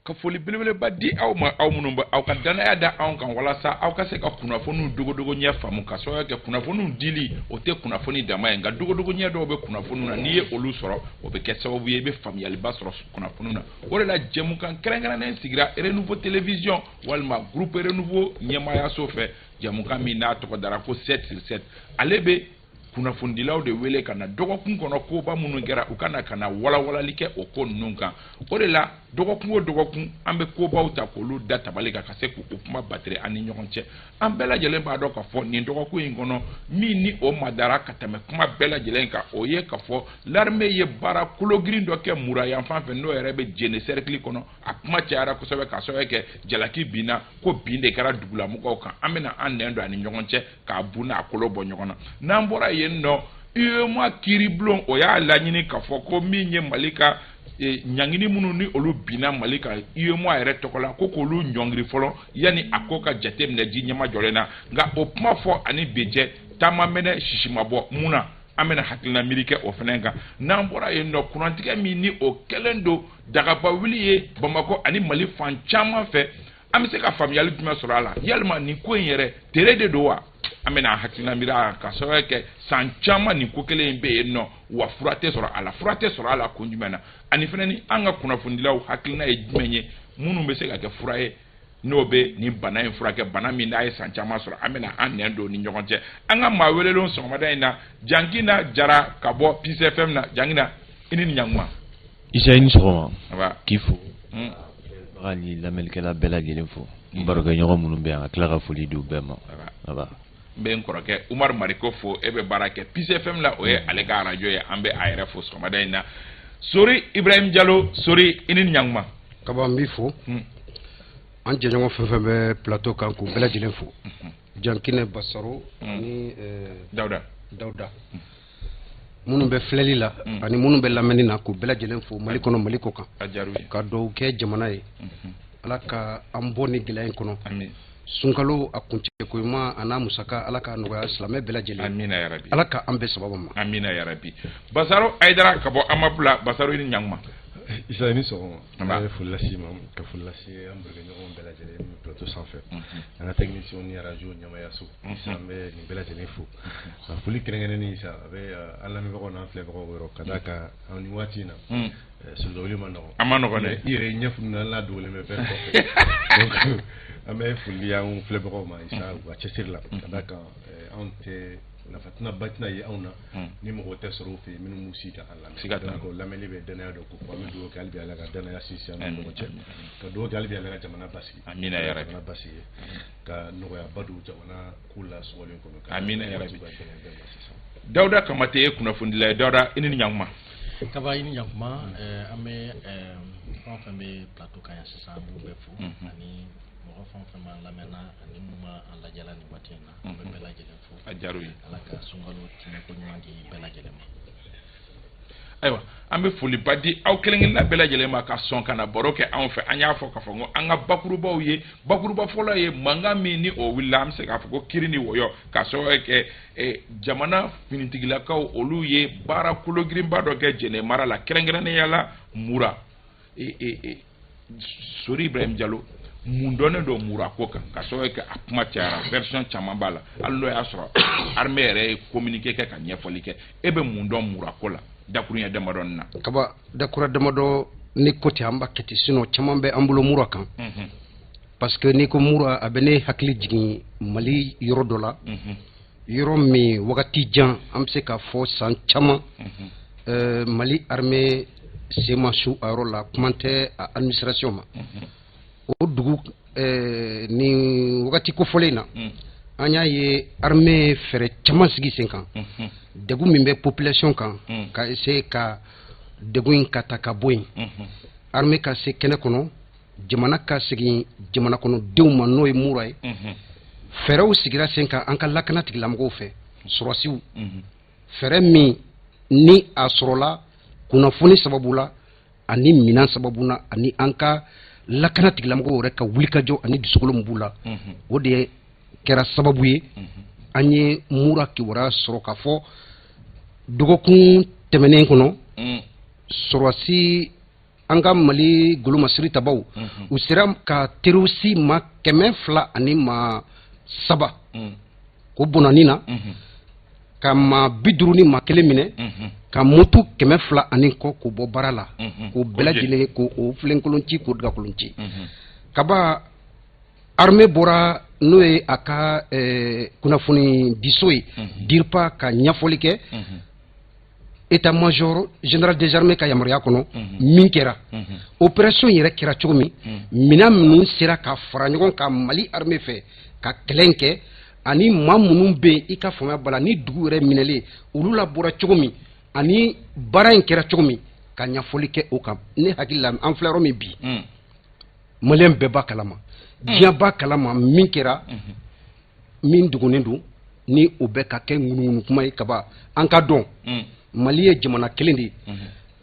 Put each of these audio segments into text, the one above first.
ka foli belebeleba di aw ma aw minnu bɛ aw ka danaya da anw kan walasa aw ka se ka kunnafoniw dogodogo ɲɛ faamu ka sababu kɛ kunnafoniw dili o tɛ kunnafoni dama ye nka dogodogo ɲɛ dɔw bɛ kunnafoniw na n'i ye olu sɔrɔ o bɛ kɛ sababu ye i bɛ faamuyaliba sɔrɔ kunnafoniw na o de la jɛmukan kɛrɛnkɛrɛnnen sigira Renouveau Télévision walima groupe Renouveau ɲɛmaayaso fɛ jɛmukan min n'a tɔgɔ dara ko 7/7 ale bɛ kunnafonidilaw de wele ka na dɔgɔkun kɔnɔ koba minnu kɛra u kana kana walawalali kɛ o ko ninnu kan o de la dɔgɔkun o dɔgɔkun an bɛ kobaw ta k'olu da tabali kan ka se k'o kuma battere an ni ɲɔgɔn cɛ an bɛɛ lajɛlen b'a dɔn k'a fɔ nin dɔgɔkun in kɔnɔ min ni o madara ka tɛmɛ kuma bɛɛ lajɛlen kan o ye k'a fɔ l'armée ye baara kologirin dɔ kɛ mura yan fan fɛ n'o yɛrɛ bɛ jene cercle kɔnɔ a kuma cayara kosɛbɛ k'a sababu kɛ jalaki binna ko bin de kɛra dugulamɔgɔw kan an bɛna an nɛn don ani ɲɔgɔn cɛ k'a bu n'a kolo bɔ ɲɔgɔn na n'an bɔra yen nɔ UEMOA kiiribulon o y'a laɲini k'a fɔ ko min ye Mali ka ɲangini minnu ni olu binna Mali ka UEMOA yɛrɛ tɔgɔ la ko k'olu ɲɔngiri fɔlɔ yanni a ko ka jateminɛ ji ɲɛma jɔlen na nka o kuma fɔ ani bi cɛ taama mɛnɛ sisimabɔ mun na an bɛna hakilina miiri kɛ o fɛnɛ kan n'an bɔra yen nɔ kurantigɛ min ni o kɛlen don dagaba wuli ye Bamakɔ ani Mali fan caman fɛ an bɛ se ka faamuyali jumɛn sɔrɔ a la yalima nin ko in yɛrɛ tere de don wa an bɛna hakilina miiri a ka sababu kɛ san caman nin ko kelen in bɛ yen nɔ wa fura tɛ sɔrɔ a la fura tɛ sɔrɔ a la kun jumɛn na ani fɛnɛ ni an ka kunnafonidilaw hakilina ye jumɛn ye minnu bɛ se ka kɛ fura ye n'o bɛ nin bana in furakɛ bana min n'a ye san caman sɔrɔ an bɛna an nɛn don ni ɲɔgɔn cɛ an ka maa welelenw sɔgɔmada in na Jankina Jara ka bɔ Peace FM na Jankina i ni ɲankuma Isa i ni sɔgɔma k'i fo baga ni lamɛnnikɛla bɛɛ lajɛlen fo barokɛɲɔgɔn minnu bɛ yan ka tila ka foli di u bɛɛ ma n bɛ n kɔrɔkɛ Umar Mariko fo e bɛ baara kɛ Peace FM la o ye ale ka radio ye an bɛ a yɛrɛ fo sɔgɔmada in na Sori Ibrahim Diallo Sori i ni ɲankuma kaba n b'i fo an jɛɲɔgɔn fɛn fɛn bɛ plateau kan k'u bɛɛ lajɛlen fo Jankine Basaro ni Dawuda minnu bɛ filɛli la ani minnu bɛ lamɛnni na k'u bɛɛ lajɛlen fo Mali kɔnɔ Mali kɔ kan ka dugawu kɛ jamana ye Ala ka an bɔ ni gɛlɛya in kɔnɔ sunkalo a kuncɛ ko ɲuman a n'a musaka Ala ka nɔgɔya silamɛ bɛɛ lajɛlen amina ya rabi Ala ka an bɛɛ sababu ma amina ya rabi Basaro Aidara ka bɔ Amapula Basaro i ni ɲankuma Isa ni sɔgɔma an bɛ foli lase ma ka foli lase an barokɛɲɔgɔn bɛɛ lajɛlen min plateau sanfɛ an ka technicien ni radio ɲɛmaayaso Isa an bɛ nin bɛɛ lajɛlen fo ka foli kɛrɛnkɛrɛnnen Isa a bɛ an lamɛnbagaw n'an filɛbagaw yɔrɔ ka d'a kan an ni waati in na sunjawuli ma nɔgɔn a ma nɔgɔn dɛ i yɛrɛ ɲɛfunu na la dogolen bɛ fɛn kɔfɛ donc an bɛ foli an filɛbagaw ma Isa u ka cɛsiri la ka d'a kan anw tɛ nafa tɛna ba tɛna ye anw na ni mɔgɔ tɛ sɔrɔ o fɛ yen minnu m'u si ta an lamɛn donc lamɛnni bɛ danaya dɔ ko fɔ an bɛ dugawu kɛ hali bi Ala ka danaya sinsin an ni ɲɔgɔn cɛ ka dugawu kɛ hali bi Ala ka jamana basigi amina ya rabi jamana basigi ka nɔgɔyaba don jamana ko la sɔgɔlen kɔnɔ amina ya rabi Dawuda Kamate ye kunnafonidila ye Dawuda i ni ɲankuma kaba i ni ɲankuma an bɛ fɛn o fɛn bɛ plateau kan yan sisan an b'u bɛɛ fo ani mɔgɔ fɛn o fɛn m'an lamɛnna ani mun m'an lajɛla nin waati in na an bɛ bɛɛ lajɛlen fo a diyara u ye Ala ka sunkalo tɛmɛko ɲuman di bɛɛ lajɛlen ma ayiwa an bɛ foliba di aw kelen-kelenna bɛɛ lajɛlen ma ka sɔn ka na baro kɛ anw fɛ an y'a fɔ k'a fɔ ko an ka bakurubaw ye bakuruba fɔlɔ ye mankan min ni o wulila an bɛ se k'a fɔ ko kiri ni wɔyɔ k'a sababu kɛ jamana finitigilakaw olu ye baara kologirinba dɔ kɛ Jɛnɛ mara la kɛrɛnkɛrɛnnenya la Mura Sori Ibrahim Diallo mun dɔnnen don Mura ko kan ka sababu kɛ a kuma cayara version caman b'a la hali n'o y'a sɔrɔ armée yɛrɛ ye communiqué kɛ ka ɲɛfɔli kɛ e bɛ mun dɔn Mura ko la dakuruɲɛ damadɔ na kaba dakura damadɔ ni ko tɛ an b'a kɛ ten sinon caman bɛ an bolo Mura kan parce que ni ko Mura a bɛ ne hakili jigin Mali yɔrɔ dɔ la yɔrɔ min wagati jan an bɛ se k'a fɔ san caman Mali armée sen ma su a yɔrɔ la kuma tɛ a administration ma o dugu ni wagati kofɔlen na an y'a ye armée fɛrɛ caman sigi sen kan degun min bɛ population kan ka essayer ka degun in ka ta ka bɔ yen armée ka se kɛnɛ kɔnɔ jamana ka segin jamana kɔnɔdenw ma n'o ye Mura ye fɛrɛw sigira sen kan an ka lakana tigilamɔgɔw fɛ sɔrɔsiw fɛrɛ min ni a sɔrɔla kunnafoni sababu la ani minan sababu na ani an ka lakana tigilamɔgɔw yɛrɛ ka wulikajɔ ani dusukolo min b'u la o de kɛra sababu ye an ye Mura kibaruya sɔrɔ k'a fɔ dɔgɔkun tɛmɛnen kɔnɔ sɔrɔsi an ka Mali golomasiri tabaw u sera ka terroriste ma 200 ani ma 3 ko bonani na ka ma 50 ni ma 1 minɛ ka moto 200 ani kɔ k'o bɔ baara la k'o bɛɛ lajɛlen k'o filenkolon ci k'o dagakolon ci kaba armée bɔra n'o ye a ka kunnafoni diso ye DIRPA ka ɲɛfɔli kɛ état-major général des armées ka yamaruya kɔnɔ min kɛra opération yɛrɛ kɛra cogo min minɛn minnu sera ka fara ɲɔgɔn kan Mali armée fɛ ka kɛlɛ kɛ ani maa minnu bɛ yen i ka faamuya bala ni dugu yɛrɛ minɛlen olu la bɔra cogo min ani baara in kɛra cogo min ka ɲɛfɔli kɛ o kan ne hakili la an filɛ yɔrɔ min bi Maliyɛn bɛɛ b'a kalama diɲɛ b'a kalama min kɛra min dugunen don ni o bɛ ka kɛ ŋunuŋunu kuma ye kaba an ka dɔn Mali ye jamana kelen de ye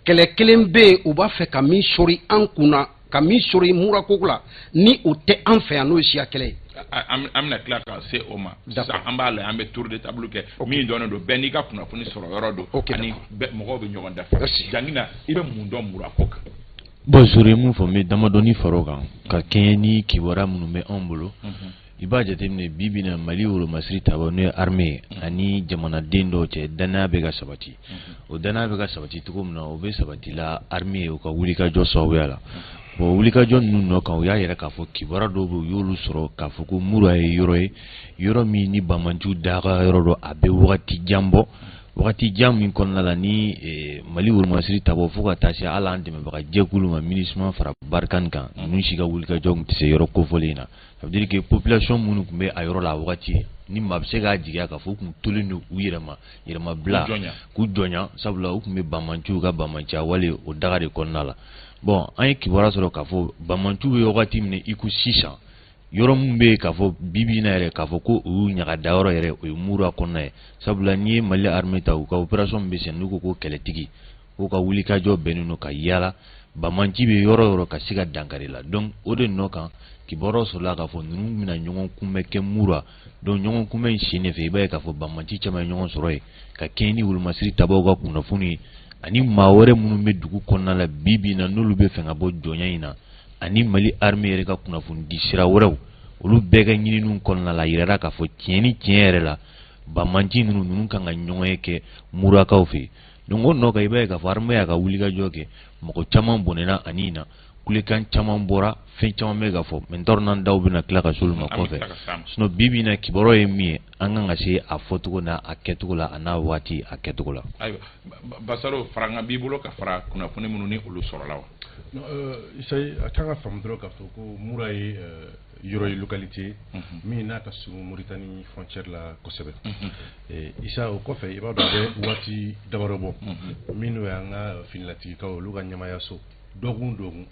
kɛlɛ kelen bɛ yen u b'a fɛ ka min sɔri an kunna ka min sɔri murakoko la ni o tɛ an fɛ yan n'o ye siya kɛlɛ ye an bɛna tila ka se o ma sisan an b'a la an bɛ tour de table kɛ min dɔnnen don bɛɛ n'i ka kunnafoni sɔrɔ yɔrɔ don ani mɔgɔw bɛ ɲɔgɔn dafa Jangina i bɛ mun dɔn murako kan bon sur ye mun fɔ n bɛ damadɔni far'o kan ka kɛɲɛ ni kibaruya minnu bɛ anw bolo i b'a jateminɛ bi bi in na Mali wolomasiri taabolo n'o ye armée ani jamanaden dɔw cɛ danaya bɛ ka sabati o danaya bɛ ka sabati cogo min na o bɛ sabati la armée u ka wulikajɔ sababuya la bon wulikajɔ ninnu nɔ kan u y'a yɛrɛ k'a fɔ kibaruya dɔw bɛ u y'olu sɔrɔ k'a fɔ ko Mura ye yɔrɔ ye yɔrɔ min ni Banmanju daga yɔrɔ dɔ a bɛ wagati jan bɔ wagati jan min kɔnɔna la ni Mali wolomasiri taabolo fo ka taa se hali an dɛmɛbaga jɛkulu ma MINUSMA fara Barikani kan ninnu si ka wulikajɔ tun tɛ se yɔrɔ kofɔlen in na ça veut dire que population minnu tun bɛ a yɔrɔ la wagati ni maa bɛ se k'a jigiya k'a fɔ u tun tolen don u yɛrɛma bila k'u jɔnya sabula u tun bɛ Banmanju ka Banmanjia wale o daga de kɔnɔna la bon an ye kibaruya sɔrɔ k'a fɔ Banmanju bɛ wagati min i ko sisan yɔrɔ min bɛ k'a fɔ bibi in na yɛrɛ k'a fɔ ko u y'u ɲaga da yɔrɔ yɛrɛ o ye Mura kɔnɔna ye sabula n'i ye Mali armée ta u ka opération min bɛ sen n'u ko ko kɛlɛtigi k'u ka wulikajɔ bɛnnen don ka yaala Banmanji bɛ yɔrɔ yɔrɔ ka se ka dankari la donc o de nɔ kan kibaruya sɔrɔla k'a fɔ ninnu bɛna ɲɔgɔn kunbɛn kɛ Mura donc ɲɔgɔn kunbɛn in sen de fɛ i b'a ye k'a fɔ Banmanji caman ye ɲɔgɔn sɔrɔ yen ka kɛɲɛ ni wolomasiri tabaw ka kunnafoni ye ani maa wɛrɛ minnu bɛ dugu kɔnɔna la bi bi in na n'olu bɛ fɛ ka bɔ jɔnya in na ani Mali armée yɛrɛ ka kunnafoni di sira wɛrɛw olu bɛɛ ka ɲininiw kɔnɔna la yirara k'a fɔ tiɲɛ ni tiɲɛ yɛrɛ la Banmanji ninnu kan ka ɲɔgɔn ye kɛ Murakaw fɛ donc o nɔ kan i b'a ye k'a fɔ armée y'a ka wulikajɔ kɛ mɔgɔ caman bɔnɛna ani na kulekan caman bɔra fɛn caman bɛ ka fɔ maintenant daw bɛna tila ka s'olu ma kɔfɛ sinon bi bi in na kibaruya ye min ye an kan ka se a fɔcogo n'a a kɛcogo la a n'a waati a kɛcogo la. ayiwa Basalo faranga b'i bolo ka fara kunnafoni minnu ni olu sɔrɔla wa. non Isayi a kan ka faamu dɔrɔn k'a fɔ ko Mura ye yɔrɔ ye localité min n'a ka surun Mauritanie frontière la kosɛbɛ Isa o kɔfɛ i b'a dɔn a bɛ waati damadɔ bɔ minnu y'an ka finilatigikaw olu ka ɲɛmaayaso dɔgɔkun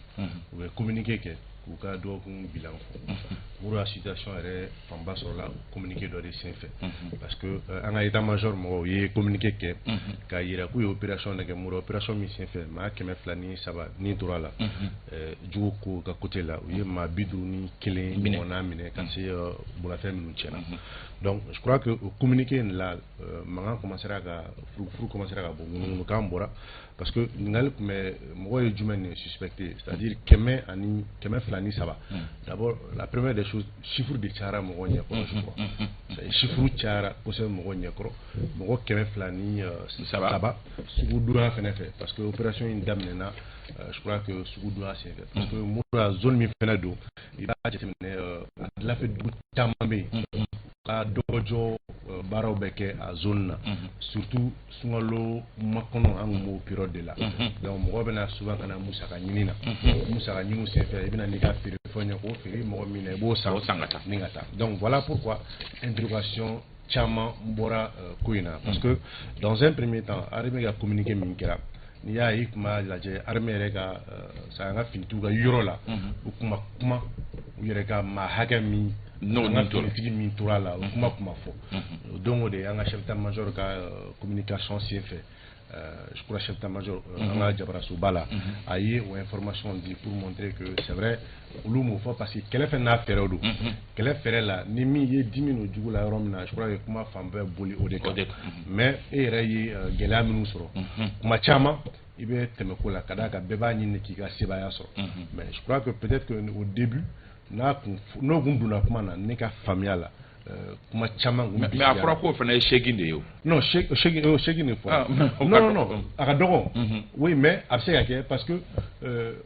u bɛ communiqué kɛ k'u ka dɔgɔkun bilan fɔ Mura situation yɛrɛ fanba sɔrɔla communiqué dɔ de senfɛ parce que an ka état-major mɔgɔw u ye communiqué kɛ k'a yira k'u ye opération de kɛ Mura opération min senfɛ maa 203 ni tora la jugu ko ka côté la u ye maa 51 ɲɔgɔnna minɛ ka se bolofɛn minnu tiɲɛna donc je crois que o communiqué in la mankan commencera ka furu commencera ka bɔ ŋunuŋunukan bɔra parce que ɲininkali tun bɛ mɔgɔ ye jumɛn de suspecté c'est-à-dire 203 d'abord la première des choses chiffre de cayara mɔgɔ ɲɛkɔrɔ je crois chiffre cayara kosɛbɛ mɔgɔ ɲɛkɔrɔ mɔgɔ 203 sugudura fɛnɛ fɛ parce que opération in daminɛna je crois que sugudura senfɛ parce que Mura zone min fɛnɛ don i b'a jateminɛ a dilanfɛ dugu caman bɛ yen ka dɔgɔjɔ baaraw bɛ kɛ a zone na surtout sunkalo makɔnɔ an kun b'o période de la donc mɔgɔ bɛna souvent kana musaka ɲini na musaka ɲini senfɛ i bɛna n'i ka feere fɛn ɲɛ k'o feere mɔgɔ min na i b'o san ka taa ni ka taa donc voilà pourquoi interrogation caman bɔra ko in na parce que dans un premier temps armée ka communiqué min kɛra n'i y'a ye i tun b'a lajɛ armée yɛrɛ ka an ka finitigiw ka yɔrɔ la u tun ma kuma u yɛrɛ ka maa hakɛ min an ka finitigi min tora la u kuma fɔ donc o de an ka chef d'état-major ka communication senfɛ je crois chef d'état-major an ka Jabarasoba la a ye o information di pour montrer que c'est vrai olu m'o fɔ parce que kɛlɛ fɛn n'a fɛɛrɛw don kɛlɛ fɛɛrɛ la ni min ye dimi no jugu la yɔrɔ min na je crois que kuma fan bɛɛ boli o de kan mais e yɛrɛ ye gɛlɛya minnu sɔrɔ kuma caman il va être me colla kada ka beba ni ki ga sebaya so mais je crois que peut-être que au début na no gunduna kuma na ne ka famia la kuma chama mais afra ko fana shegin de yo non shegin ne fois non aka dogo oui mais absega ke parce que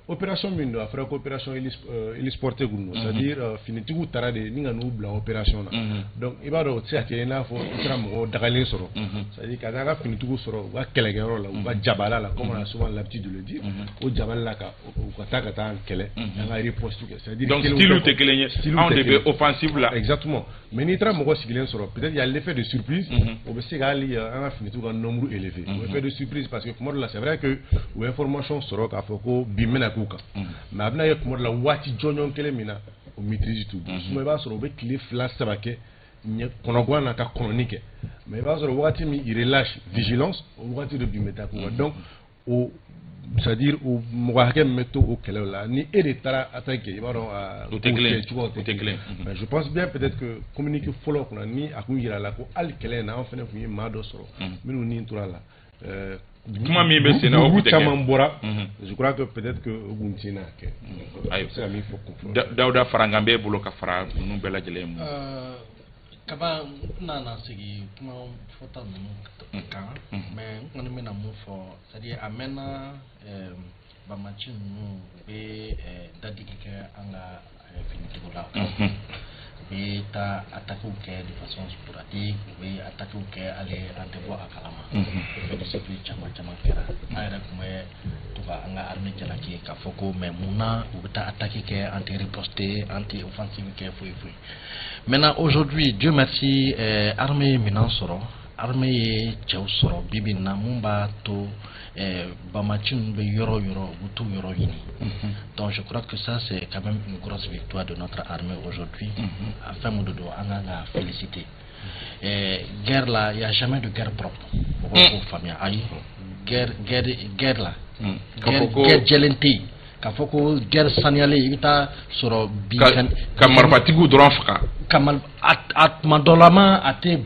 opération mindo afra ko opération il sporté gunu c'est-à-dire finitigu tarade ni nganu bla opération là donc ibado tsia ke na fo tra mo dagalé soro c'est-à-dire kaza ka finitigu soro wa kelegero la wa jabala la comme on a souvent l'habitude de le dire au jabala la ka ko taka ta kele nga riposte c'est-à-dire donc style te kelenye on devait offensive là exactement mais ni tra mo soro peut-être il y a l'effet de surprise au besegali un finitigu un nombre élevé l'effet de surprise parce que pour là c'est vrai que ou information soro ka foko bimena kuka mais abna yek mo la wati jonyon kele mina o maîtrise tout so ba soro be clé flash sabake konogwa na ka chronique mais ba soro wati mi il relâche vigilance au wati de bimeta kuka donc au c'est-à-dire au moake meto au kele là ni eretara attaquer il va je pense bien peut-être que communiquer follow qu'on ni akungira la ko al kele na on fait ko ma do soro minu ni ntura la kuma mi be sena o je crois que peut-être que Guntina ke ayo Dauda Farangambe bolo ka fara nu bela jelem kaba nana sigi kuma fota nu kan mais on mena mu fo c'est-à-dire amena bamachi nu be dadi ke anga finitigo la be ta attaquer de façon sporadique be attaquer aller en devoir à kalama be se plus chama kera ayra kuma to ka anga armée jalaki ka foko mais muna ou ta attaquer anti riposter anti offensive ke foi maintenant aujourd'hui Dieu merci armée minansoro armée chewsoro bibina mumba to bamachin be yoro butu yoro yini donc je crois que ça c'est quand même une grosse victoire de notre armée aujourd'hui afin de anga féliciter guerre là il y a jamais de guerre propre pour famille aïe guerre là guerre jelenti ka foko guerre saniale ita soro bi kan marfatigu dron faka kamal at mandolama ate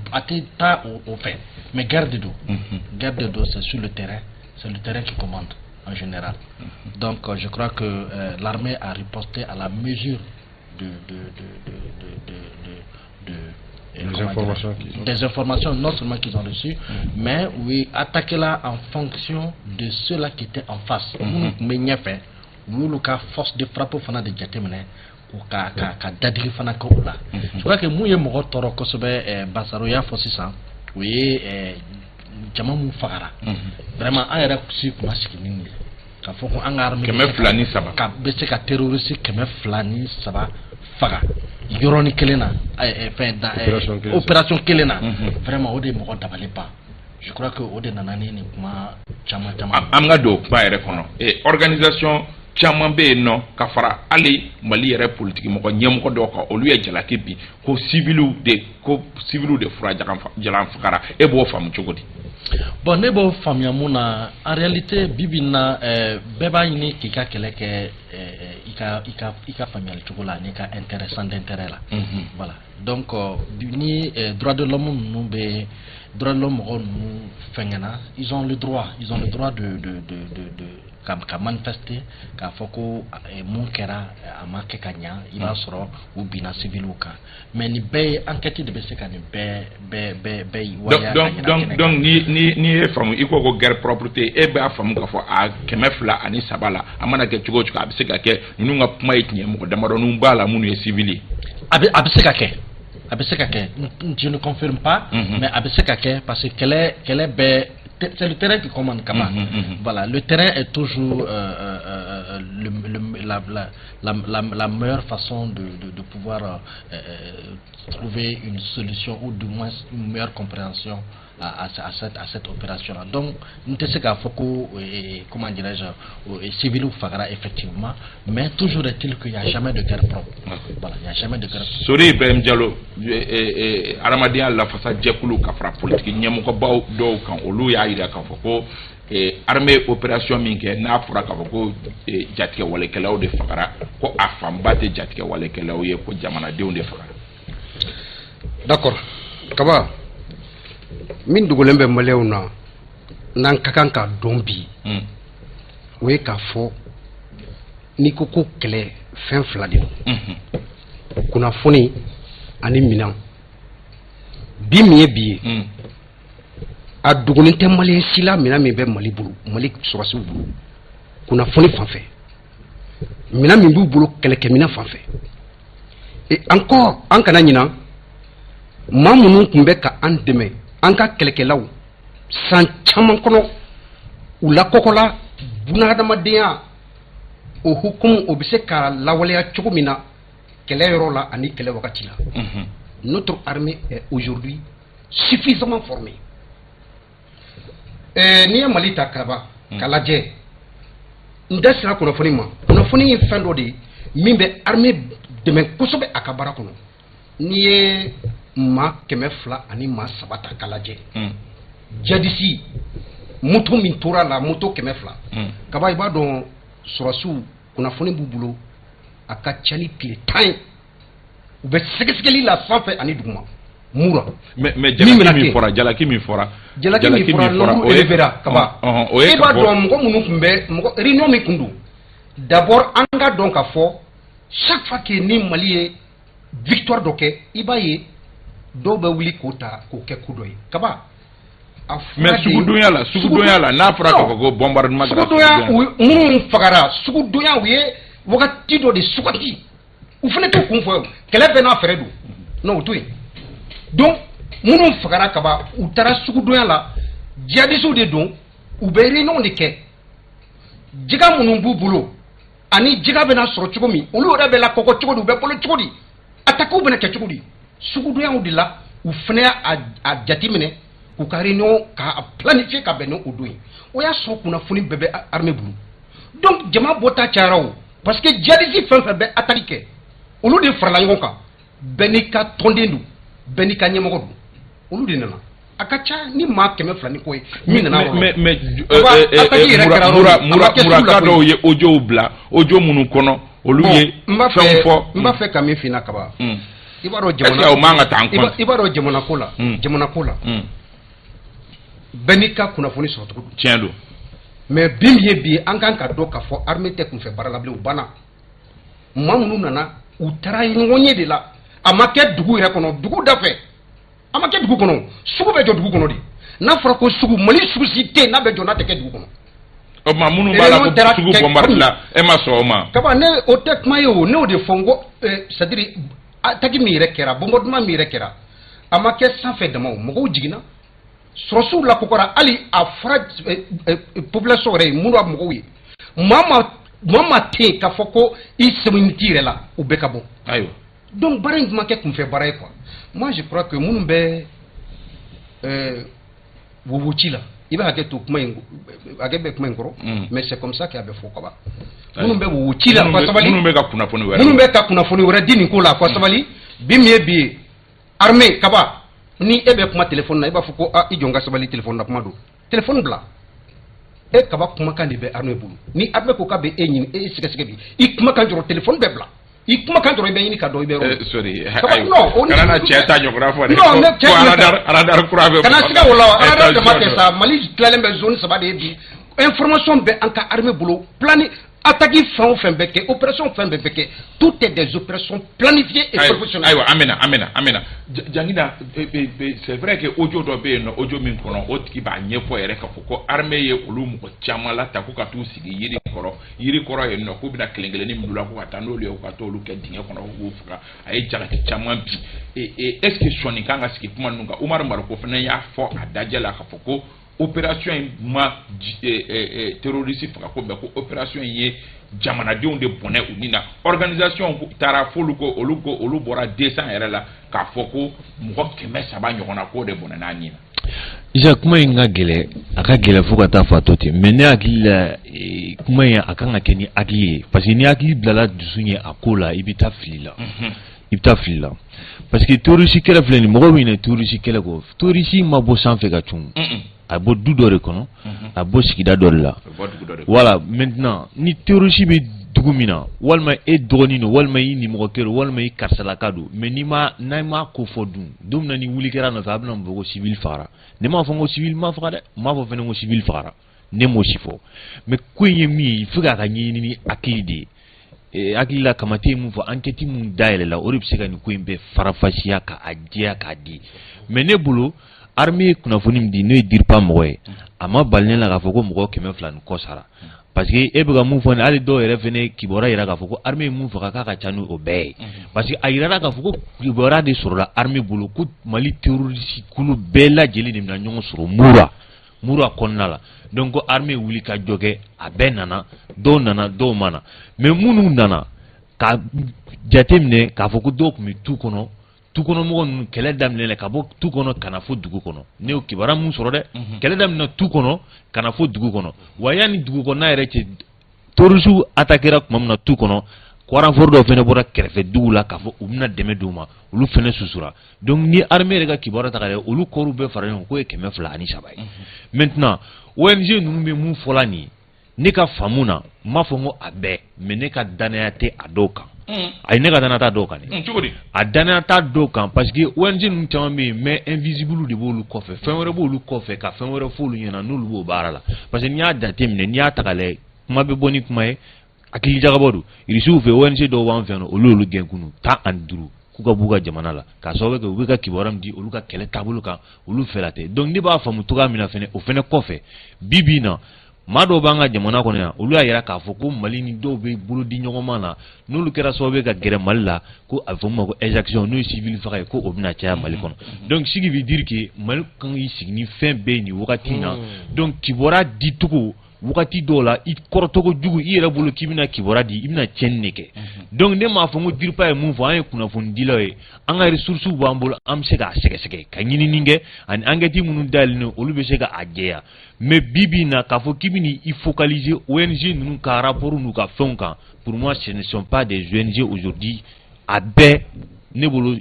ta au fait mais guerre de dos c'est sur le terrain, c'est le terrain qui commande en général. Donc je crois que l'armée a riposté à la mesure des informations non seulement qu'ils ont reçues, mais oui, attaquer là en fonction de ceux-là qui étaient en face. Mais n'y a fait, nous le cas force de frappe au fana de Djatemene. Ka dadiri fana ko la je crois que mouye mo toro ko sobe basaro ya fosisa oui jama mu fagara vraiment ayra si ko maskini ka foko angar mi keme flani saba ka be se ka terroriste keme flani saba faga yoroni kelena fin da opération kelena vraiment ode mo dabale pas je crois que ode nanani ni kuma chama amga do ba ere kono organisation chama be no kafara ali mali yere politique moko nyem ko do ko olu ya jalaki bi ko civilu de fura jalan fakara e bo fam chogodi bon ne bo fam ya muna en réalité bibina beba ni kika keleke ika familial chogola ni ka intéressant d'intérêt là voilà donc ni droit de l'homme nous be droit de l'homme nous fengena ils ont le droit de ka manifester ka foko munkera amake kanya iba soro ou bina civiluka mais ni be enquête de bese kan be waya donc ni famu iko ko guerre propreté e be afamu ka fo a kemefla ani sabala amana ke chugo chuka abise ka ke nunu nga puma itinye mo damaro nu mbala munu e civili abise ka ke je ne confirme pas mais abise ka ke parce que qu'elle est c'est le terrain qui commande Kama. Voilà, le terrain est toujours la meilleure façon de pouvoir trouver une solution ou du moins une meilleure compréhension à cette opération là. Donc nous te sais comment dirais-je civil ou fagara effectivement, mais toujours est-il qu'il n'y a jamais de guerre propre. Voilà, il n'y a jamais de guerre propre. Sori Ibrahim Diallo Aramadia la façade jekulu kafra politique nyamo ko baw do kan olu ya ida kan foko armée opération minke na fura ka foko jatike wale kelaw de fagara ko afamba te jatike wale kelaw ye ko jamana de onde fagara. D'accord. Kaba min dugulen bɛ maliyɛnw na n'an ka kan ka dɔn bi o ye k'a fɔ n'i ko ko kɛlɛ fɛn fila de don kunnafoni ani minɛn bi min ye bi ye a dogolen tɛ maliyɛn si la minɛn min bɛ Mali bolo Mali sɔrɔsiw bolo kunnafoni fan fɛ minɛn min b'u bolo kɛlɛkɛminɛn fan fɛ et encore an kana ɲina maa minnu tun bɛ ka an dɛmɛ an ka kɛlɛkɛlaw san caman kɔnɔ u lakɔkɔla bunahadamadenya o hukumu o bɛ se ka lawaleya cogo min na kɛlɛ yɔrɔ la ani kɛlɛ wagati la notre armée est aujourd'hui suffisamment formée n'i ye Mali ta kaba k'a lajɛ n da sera kunnafoni ma kunnafoni ye fɛn dɔ de ye min bɛ armée dɛmɛ kosɛbɛ a ka baara kɔnɔ n'i ye maa 200 ani maa 3 ta k'a lajɛ jadisi moto min tora la moto 200 kaba i b'a dɔn sɔrɔsiw kunnafoni b'u bolo a ka ca ni tile 10 ye u bɛ sɛgɛsɛgɛli la sanfɛ ani duguma mura mais jalaki min fɔra o ye vera kaba e b'a dɔn mɔgɔ minnu tun bɛ mɔgɔ réunion min tun don d'abord an ka dɔn ka fɔ chaque fois que ni Mali ye victoire dɔ kɛ i b'a ye dɔw bɛ wuli k'o ta k'o kɛ ko dɔ ye kaba mais sugudonya la n'a fɔra k'a fɔ ko bombardement sugudonya minnu fagara sugudonya u ye wagati dɔ de sugati u fana t'u kun fɔ kɛlɛ bɛɛ n'a fɛɛrɛ don non o to yen donc minnu fagara kaba u taara sugudonya la jihadistes de don u bɛ réunion de kɛ jiga minnu b'u bolo ani jiga bɛna sɔrɔ cogo min olu yɛrɛ bɛ lakɔkɔ cogo di u bɛ bolo cogo di attaques bɛna kɛ cogo di sugudonyaw de la u fana a jateminɛ k'u ka réunion k'a planifier ka bɛn n'o don ye o y'a sɔrɔ kunnafoni bɛɛ bɛ armée bolo donc jama bɔta cayara o parce que jihadiste fɛn fɛn bɛ attaque kɛ olu de farala ɲɔgɔn kan bɛɛ n'i ka tɔnden don bɛɛ n'i ka ɲɛmɔgɔ don olu de nana a ka ca ni maa 200 ni ko ye min nana mais Murakadɔw ye audio bila audio minnu kɔnɔ olu ye fɛn fɔ n b'a fɛ ka min f'i ɲɛna kaba i b'a dɔn jamana ko la bɛɛ n'i ka kunnafoni sɔrɔ cogo don tiɲɛ don mais bi min ye bi an kan ka dɔn k'a fɔ armée tɛ kunfɛ baara la bilen u banna maa minnu nana u taara ɲɔgɔn ye de la a ma kɛ dugu yɛrɛ kɔnɔ dugu da fɛ a ma kɛ dugu kɔnɔ sugu bɛ jɔ dugu kɔnɔ de n'a fɔra ko sugu Mali sugu si tɛ n'a bɛ jɔ n'a tɛ kɛ dugu kɔnɔ o tuma minnu b'a la ko sugu bombardé la e ma sɔn o ma kaba ne o tɛ kuma ye o ne o de fɔ n ko c'est à dire attaque min yɛrɛ kɛra bombardement min yɛrɛ kɛra a ma kɛ sanfɛ dama o mɔgɔw jiginna sɔrɔsiw la kokora hali a fɔra population yɛrɛ ye minnu b'a mɔgɔw ye maa ma tɛ yen k'a fɔ ko i sɛbɛnni t'i yɛrɛ la o bɛɛ ka bɔ ayiwa donc baara in tun ma kɛ kunfɛ baara ye quoi moi je crois que minnu bɛ wowoci la i bɛ hakɛ to kuma in hakɛ bɛ kuma in kɔrɔ mais c'est comme ça que a bɛ fɔ kaba minnu bɛ wowoci la fa sabali minnu bɛ ka kunnafoni wɛrɛ di nin ko la fa sabali bi min ye bi ye armée kaba ni e bɛ kuma téléphone na i b'a fɔ ko i jɔ n ka sabali téléphone na kuma don téléphone bila e kaba kumakan de bɛ armée bolo ni armée ko k'a bɛ e ɲini e sɛgɛsɛgɛ bi i kumakan jɔrɔ téléphone bɛ bila i kumakan dɔrɔn i bɛ ɲini ka dɔn i bɛ yɔrɔ sorry kana na cɛ ta ɲɔgɔnna fɔ de ko radar kura bɛ kana siga o la radar dama tɛ sa Mali tilalen bɛ zone 3 de ye bi information bɛ an ka armée bolo plani attaque fɛn o fɛn bɛ kɛ opération fɛn bɛɛ bɛ kɛ tout est des opérations planifiées et professionnelles ayiwa amina jangina c'est vrai que audio dɔ bɛ yen nɔ audio min kɔnɔ o tigi b'a ɲɛfɔ yɛrɛ k'a fɔ ko armée ye olu mɔgɔ caman lata ko ka t'u sigi yiri kɔrɔ yen nɔ k'u bɛna kelen-kelennin min la ko ka taa n'olu ye u ka t'olu kɛ dingɛ kɔnɔ k'u faga a ye jalaki caman bi est-ce que sɔnni kan ka sigi kuma ninnu kan Umaru Mariko fana y'a fɔ a dajɛ la k'a fɔ ko opération in ma terroriste faga ko bɛɛ ko opération in ye jamanadenw de bɔnɛ u ni na organisation taara f'olu ko olu bɔra 200 yɛrɛ la k'a fɔ ko mɔgɔ 300 ɲɔgɔnna k'o de bɔnɛ n'a ɲina Isa kuma in ka gɛlɛ a ka gɛlɛ fo ka taa fɔ a to ten mais ne hakili la kuma in a kan ka kɛ ni hakili ye parce que ni hakili bilala dusu ye a ko la i bɛ taa fili la parce que terroriste kɛlɛ filɛ nin mɔgɔ min ye terroriste kɛlɛ ko terroriste ma bɔ sanfɛ ka cun a bɔ du dɔ de kɔnɔ a bɔ sigida dɔ de la voilà maintenant ni terroriste bɛ dugu min na walima e dɔgɔnin don walima i nimɔgɔkɛ don walima i karisalaka don mais n'a ma ko fɔ don min na ni wuli kɛra nɔfɛ a bɛna fɔ ko civil fagara ne m'a fɔ ko civil ma faga dɛ n m'a fɔ fɛnɛ ko civil fagara ne m'o si fɔ mais ko in ye min ye il faut k'a ka ɲɛɲini ni hakili de ye hakili la kamate mun fɔ enquête mun dayɛlɛ la o de bɛ se ka nin ko in bɛɛ farafasiya k'a jɛya k'a di mais ne bolo armée ye kunnafoni min di n'o ye DIRPA mɔgɔ ye a ma bali ne la k'a fɔ ko mɔgɔ 200 ni kɔ sara parce que e bɛ ka mun fɔ nin hali dɔw yɛrɛ fɛnɛ kibaruya yira k'a fɔ ko armée ye mun faga k'a ka ca n'o bɛɛ ye parce que a yirala k'a fɔ ko kibaruya de sɔrɔla armée bolo ko Mali terroriste kulu bɛɛ lajɛlen de bɛna ɲɔgɔn sɔrɔ Mura kɔnɔna la donc ko armée wuli ka jɔ kɛ a bɛɛ nana dɔw ma na mais minnu nana ka jateminɛ k'a fɔ ko dɔw tun bɛ tu kɔnɔ tukɔnɔmɔgɔ ninnu kɛlɛ daminɛ ka bɔ tu kɔnɔ ka na fɔ dugu kɔnɔ ne y'o kibaruya mun sɔrɔ dɛ kɛlɛ daminɛ tu kɔnɔ ka na fɔ dugu kɔnɔ wa yanni dugu kɔnɔ yɛrɛ cɛ terroristes attaquera tuma min na tu kɔnɔ renfort dɔw fɛnɛ bɔra kɛrɛfɛ dugu la k'a fɔ u bɛna dɛmɛ d'u ma olu fɛnɛ susura donc ni armée yɛrɛ ka kibaruya ta ka lajɛ olu kɔɔriw bɛɛ fara ɲɔgɔn kan k'o ye 203 ye maintenant ONG ninnu bɛ mun fɔla nin ye ne ka faamu na n m'a fɔ n ko a bɛɛ mais ne ka danaya tɛ a dɔw kan ayi ne ka danaya t'a dɔw kan dɛ a danaya t'a dɔw kan parce que ONG ninnu caman bɛ yen mais invisible de b'olu kɔfɛ fɛn wɛrɛ b'olu kɔfɛ ka fɛn wɛrɛ f'olu ɲɛna n'olu b'o baara la parce que n'i y'a jateminɛ n'i y'a ta ka lajɛ kuma bɛ bɔ ni kuma ye hakili jagabɔ don irisiw fɛ ONG dɔw b'an fɛ yan olu gɛnkunu 15 k'u ka b'u ka jamana la k'a sababu kɛ u bɛ ka kibaruya min di olu ka kɛlɛ taabolo kan olu fɛla tɛ donc ne b'a faamu cogoya min na fɛnɛ o fɛnɛ kɔfɛ bi bi in na maa dɔw b'an ka jamana kɔnɔ yan olu y'a yira k'a fɔ ko Mali ni dɔw bɛ bolo di ɲɔgɔn ma na n'olu kɛra sababu ye ka gɛrɛ Mali la ko a bɛ fɔ min ma ko exaction n'o ye civil faga ye ko o bɛna caya Mali kɔnɔ donc ce qui veut dire que Mali kan k'i sigi ni fɛn bɛɛ ye nin wagati in na donc kibaruya dicogo wagati dɔw la i kɔrɔtɔgɔ jugu i yɛrɛ bolo k'i bɛna kibaruya di i bɛna tiɲɛni de kɛ donc ne m'a fɔ ko DIRPA ye mun fɔ an ye kunnafoni dilaw ye an ka ressources b'an bolo an bɛ se k'a sɛgɛsɛgɛ ka ɲinini kɛ ani enquête minnu dayɛlɛlen olu bɛ se ka a jɛya mais bi bi in na k'a fɔ k'i bɛ i focaliser ONG ninnu ka rapport n'u ka fɛnw kan pour moi ce ne sont pas des ONG aujourd'hui a bɛɛ ne bolo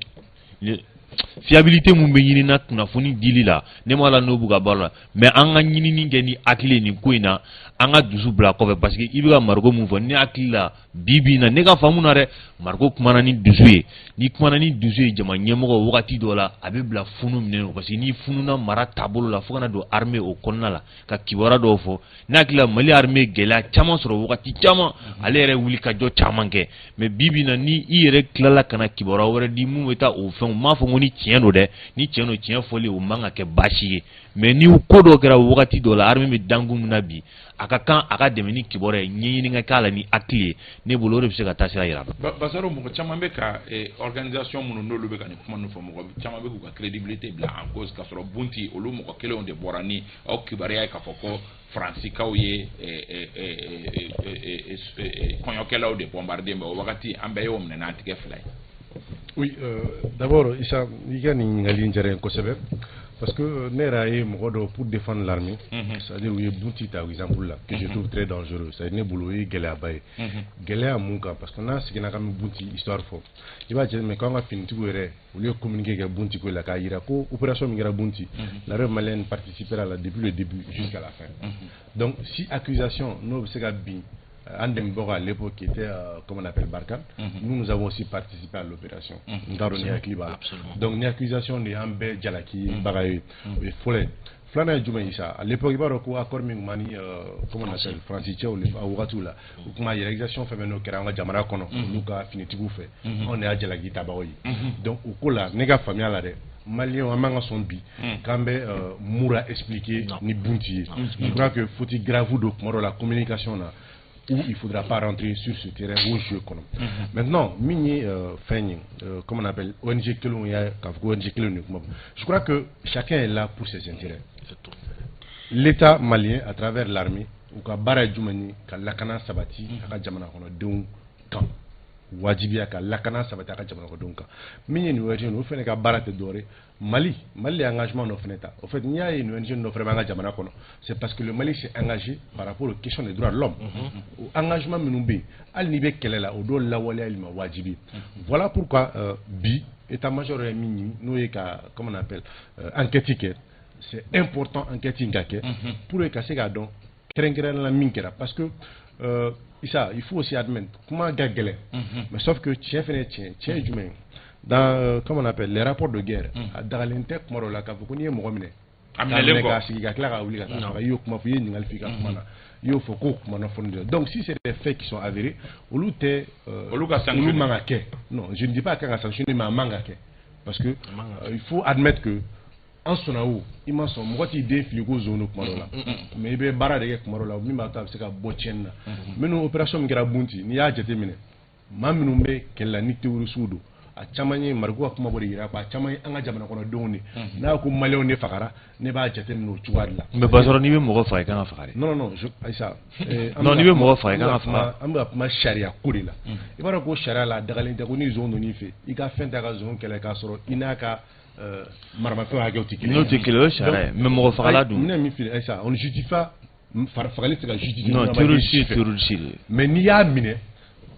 fiabilité mun bɛ ɲini na kunnafoni dili la ne m'a la n'o b'u ka baara la mais an ka ɲinini kɛ ni hakili nin ko in na an ka dusu bila kɔfɛ parce que i bɛ ka Mariko mun fɔ ne hakili la bi bi in na ne ka faamu na dɛ Mariko kumana ni dusu ye ni kumana ni dusu ye jama ɲɛmɔgɔ wagati dɔ la a bɛ bila funu minɛ parce que ni fununa mara taabolo la fo kana don armée o kɔnɔna la ka kibaruya dɔw fɔ ne hakili la Mali armée gɛlɛya caman sɔrɔ wagati caman ale yɛrɛ wuli ka jɔ caman kɛ mais bi bi in na ni i yɛrɛ tilala kana kibaruya wɛrɛ di mun bɛ taa o fɛnw m'a fɔ ko ni tiɲɛ don dɛ ni tiɲɛ don tiɲɛ fɔli o man ka kɛ baasi ye mais ni ko dɔ kɛra wagati dɔ la armée bɛ dangun min na bi a ka kan a ka dɛmɛ ni kibaruya ye ɲɛɲini ka k'a la ni hakili ye ne bolo o de bɛ se ka taa sira yira Basaro mɔgɔ caman bɛ ka organisation minnu n'olu bɛ ka nin kuma ninnu fɔ mɔgɔ caman bɛ k'u ka crédibilité bila en cause k'a sɔrɔ bunti olu mɔgɔ kelenw de bɔra ni aw kibaruya ye k'a fɔ ko Faransikaw ye kɔɲɔkɛlaw de bombarder mais o wagati an bɛɛ y'o minɛ n'an tigɛ fila ye. Oui, d'abord Issa i ka nin ɲininkali in diyara n ye kosɛbɛ parce que ne yɛrɛ ye mɔgɔ dɔ pour défendre l'armée c'est-à-dire u ye bunti ta exemple la que je trouve très dangereux c'est-à-dire ne bolo o ye gɛlɛyaba ye gɛlɛya mun kan parce que n'an seginna k'an bɛ bunti histoire fɔ i b'a jateminɛ k'an ka finitigiw yɛrɛ olu ye communiqué kɛ bunti ko la k'a yira ko opération min kɛra bunti l'armée malienne participera à la depuis le début jusqu'à la fin donc si accusation n'o bɛ se ka bin Andem Bora à l'époque qui était, comment on appelle, Barkhane, nous avons aussi participé à l'opération. Donc, une accusation de Ambe Djalaki, Baraye, et Follet. Flana Djoumaïsa, à l'époque, il y a un accord Mingmani, comment on appelle, Francis Tchao, à Ougatula, où il y a une réalisation féminine qui est en Jamara Kono, nous avons fini de faire. On est à Djalaki Tabaoui. Donc, au Kola, nega famille à l'arrêt. Malien amanga son bi kambe moura expliquer ni bunti je crois que faut-il grave de la communication là où il ne faudra pas rentrer sur ce terrain au jeu. Maintenant, comment on appelle, ONG je crois que chacun est là pour ses intérêts. L'État malien, à travers l'armée, ou ka bara jumani, ka lakana sabati, ka jamana kono donc quand wajibiya ka lakana sabati ka jamana kono donc minye ni ONG no fene ka bara te dore Mali engagement no feneta. En fait, il y a une ONG no vraiment jamana kono. C'est parce que le Mali s'est engagé par rapport aux questions des droits de l'homme. Engagement menumbe al nibe kelela o do lawale al wajibi. Voilà pourquoi bi état-major mini nous comment on appelle enquête c'est important enquête pour le casser gadon la minkera parce que il faut aussi admettre comment gagler mais sauf que tiens dans comment on appelle les rapports de guerre dans l'intérieur la ka sigi ka tila ka wuli ka taa yo kuma fɔ i ye ɲininkali f'i ka kuma na i y'o fɔ ko kuma na fɔli donc si c'est des faits qui sont avérés olu tɛ olu man ka kɛ non je ne dis pas kan ka sanctionner mais a man ka kɛ parce que il faut admettre que en sɔnna o i ma sɔn mɔgɔ t'i den fili ko zone kuma dɔ la mais i bɛ baara de kɛ kuma dɔ la min b'a to a bɛ se ka bɔ tiɲɛni na minnu opération min kɛra Bunti n'i y'a jateminɛ maa minnu bɛ kɛlɛ la ni terroriste do a caman ye Mariku ka kuma bɔ de yira ko a caman ye an ka jamana kɔnɔdenw de n'a ko maliyɛnw de fagara ne b'a jateminɛ o cogoya de la mais Basɔrɔ n'i bɛ mɔgɔ faga i kan ka faga de non Ayisa non n'i bɛ mɔgɔ faga i kan ka faga an bɛ ka kuma sariya ko de la i b'a dɔn ko sariya la a dagalen tɛ ko ni zone donn'i fɛ i ka fɛn t'a ka zone kɛlɛ k'a sɔrɔ i n'a ka maramafɛn hakɛw tɛ kelen n'o tɛ kelen o ye sariya ye mais mɔgɔ fagala dun ne min fili Ayisa on ne justifie pas fagali tɛ se ka justifier non terroriste mais n'i y'a minɛ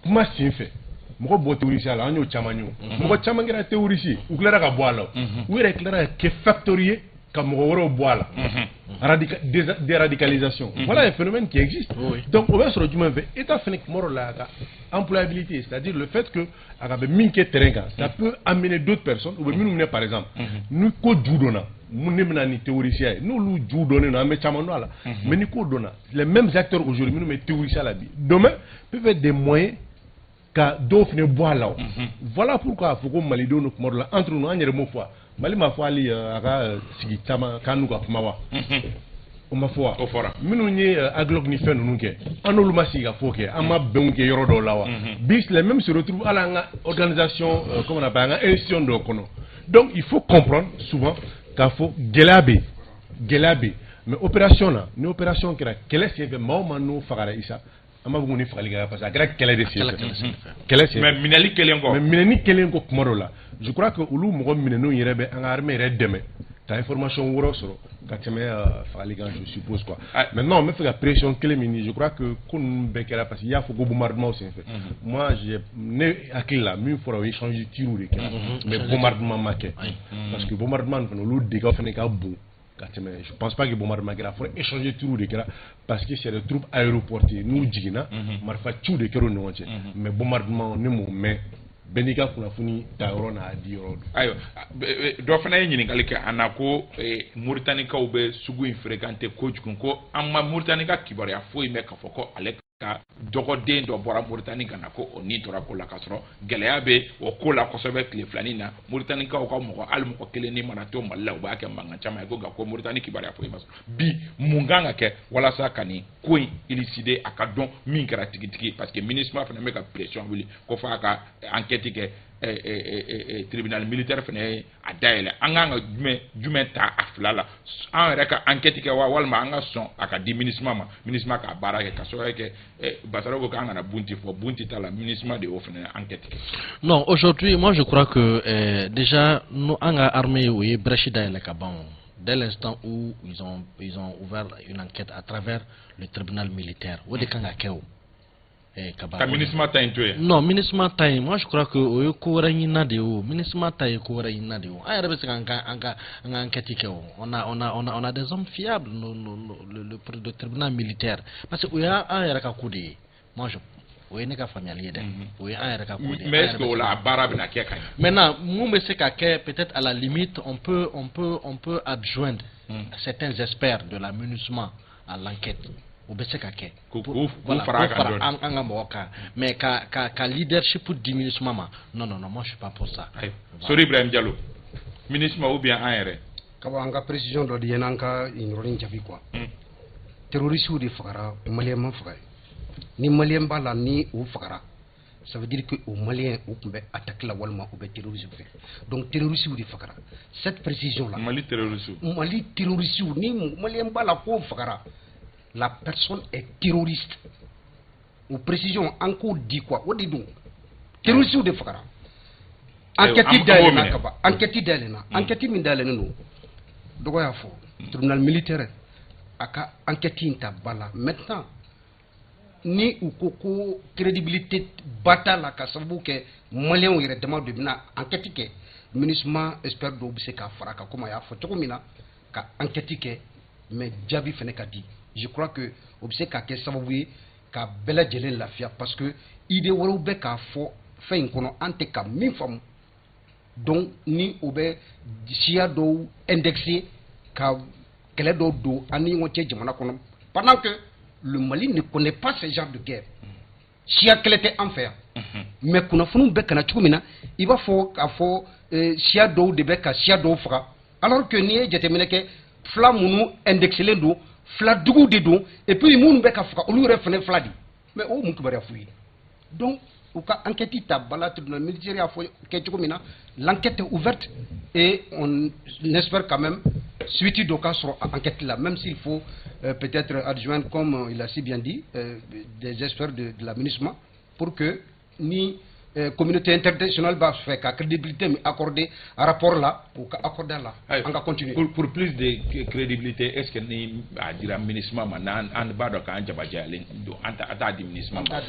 kuma sen fɛ mɔgɔ bɔ terroriste la an y'o caman ye mɔgɔ caman kɛra terroriste u tilara ka bɔ a la u yɛrɛ tilara ka kɛ facteur ye ka mɔgɔ wɛrɛw bɔ a la déradicalisation voilà un phénomène qui existe donc o bɛ sɔrɔ jumɛn fɛ état fɛnɛ kuma dɔ la a ka employabilité c'est-à-dire le fait que a ka bɛ min kɛ terrain kan ça peut amener d'autres personnes u bɛ minnu minɛ par exemple ni ko ju donna mun ne bɛna ni terroriste ye n'olu ju donnen don an bɛ caman dɔn a la mais ni ko donna les mêmes acteurs aujourd'hui minnu bɛ terroriste la bi demain peuvent être des moyens ka dɔw fɛnɛ bɔ a la voilà pourquoi a fɔ ko malidenw no kuma dɔ la entre nous an yɛrɛ m'o fɔ Mali ma fɔ hali a ka sigi caman k'an n'u ka kuma wa o ma fɔ wa o fɔra minnu ye aglogue ni fɛn ninnu kɛ an n'olu ma sigi ka fɔ kɛ an ma bɛnw kɛ yɔrɔ dɔw la wa bis les mêmes se retrouvent hali an ka organisation comment on appelle an ka institution dɔw kɔnɔ donc il faut comprendre souvent k'a fɔ gɛlɛya bɛ yen mais opération na ni opération kɛra kɛlɛ senfɛ maa o maa n'o fagara Isa an b'a fɔ ko ni fagali kɛra parce que a kɛra kɛlɛ de senfɛ kɛlɛ senfɛ mais minɛli kelen kɔ mais minɛni kelen kɔ kuma dɔ la je crois que olu mɔgɔ minɛnenw yɛrɛ bɛ an ka armée yɛrɛ dɛmɛ ka information wɛrɛw sɔrɔ ka tɛmɛ fagali kan je suppose quoi maintenant n bɛ fɛ ka pression kelen min je crois que ko ninnu bɛɛ kɛra parce que i y'a fɔ ko bombardement senfɛ moi ne hakili la min fɔra o échange de tirs de kɛra mais bombardement ma kɛ parce que bombardement fana olu dégâts fana ka bon. Je pense pas que bombardement kɛra fɔra échanger tirs de kɛra parce que c'est des troupes aéroportées n'u jiginna marifa ciw de kɛra u ni ɲɔgɔn cɛ mais bombardement ne m'o mɛn bɛɛ n'i ka kunnafoni ta yɔrɔ n'a di yɔrɔ don. ayiwa dɔ fana ye ɲininkali kɛ a na ko Mauritaniikaw bɛ sugu in fréquenter kojugu ko an ma Mauritaniika kibaruya foyi mɛn k'a fɔ ko ale ka dɔgɔden dɔ bɔra Mauritanie ka na ko o ni tora ko la k'a sɔrɔ gɛlɛya bɛ o ko la kosɛbɛ tile filanin na Mauritaniikaw ka mɔgɔ hali mɔgɔ kelen ni mana to Mali la u b'a kɛ mankan caman ye ko nka ko Mauritanie kibaruya foyi ma sɔrɔ bi mun kan ka kɛ walasa ka nin ko in élucider a ka dɔn min kɛra tigitigi parce que MINUSMA fana bɛ ka pression wuli ko f'a ka enquête kɛ tribunal militaire fana ye a dayɛlɛ an kan ka jumɛn ta a fila la an yɛrɛ ka enquête kɛ walima an ka sɔn a ka di MINUSMA ma MINUSMA k'a baara kɛ ka sababu kɛ Basaro ko k'an kana Bunti fɔ Bunti t'a la MINUSMA de y'o fana enquête kɛ. Non, aujourd'hui moi je crois que déjà nous an ka armée o ye brèche dayɛlɛ ka ban dès l'instant où ils ont ouvert une enquête à travers le tribunal militaire o de kan ka kɛ o. Ka MINUSMA ta in to yen. Non, MINUSMA ta in moi je crois que o ye ko wɛrɛ ɲinina de ye o MINUSMA ta ye ko wɛrɛ ɲinina de ye o an yɛrɛ bɛ se ka an ka enquête kɛ o on a des hommes fiables le tribunal militaire parce que o y'an yɛrɛ ka ko de ye moi je o ye ne ka faamuyali ye dɛ o ye an yɛrɛ ka ko de ye. Mais est-ce que o la baara bɛna kɛ ka ɲɛ. Maintenant mun bɛ se ka kɛ peut-être à la limite on peut adjoindre certains experts de la MINUSMA à l'enquête. O bɛ se ka kɛ k'u fara an ka mɔgɔ kan mais ka leadership di MINUSMA ma non moi je suis pas pour ça. Sori Ibrahim Diallo MINUSMA ou bien an yɛrɛ. Ka bɔ an ka précision dɔ di yan an ka yɔrɔnin jaabi quoi. Terroristes de fagara maliyɛn ma faga ni maliyɛn b'a la ni o fagara ça veut dire que o maliyɛn o tun bɛ attaque la walima o bɛ terrorisme fɛ donc terroristes de fagara cette précision là. Mali terroristes ni maliyɛn b'a la k'o fagara. La personne est terroriste. Ou précision, encore dit quoi? Ou dit donc terroriste ou de fagara. Enquête d'Alena Kaba. Enquête d'Alena. Enquête d'Alena no. Donc il faut. Tribunal militaire. Aka enquête inta bala. Maintenant, ni ou koko crédibilité bata la kasabu ke malien ou yere demande de bina enquête ke MINUSMA espère do bise ka faraka comme ya fo toko mina ka enquête ke mais jabi fene ka di. Je crois que obse ka ke sababu ka bela jelen lafia parce que idée woro be ka fo fin kono ante ka min fam donc ni obe sia do indexé ka kɛlɛ dɔw don an ni ɲɔgɔn cɛ jamana kɔnɔ pendant que le Mali ne connaît pas ce genre de guerre siya kɛlɛ tɛ an fɛ yan mais kunnafoniw bɛ kana cogo min na i b'a fɔ k'a fɔ siya dɔw de bɛ ka siya dɔw faga alors que n'i ye jateminɛ kɛ fila minnu indexelen don fila duguw de don et puis minnu bɛ ka faga olu yɛrɛ fana fila de mais o mun kibaruya f'u ye donc u ka enquête ta bala tribunal militaire y'a fɔ kɛ cogo min na l'enquête est ouverte et on espère quand même suite dɔ ka sɔrɔ a enquête la même s'il faut peut-être adjoindre comme il a si bien dit des experts de la MINUSMA pour que ni communauté internationale b'a fɛ ka crédibilité min accorder à rapport là ou ka accorder là on va continuer pour plus de crédibilité est-ce que ni a dira MINUSMA ma an b'a dɔn k'an jabajalen don an t'a di MINUSMA ma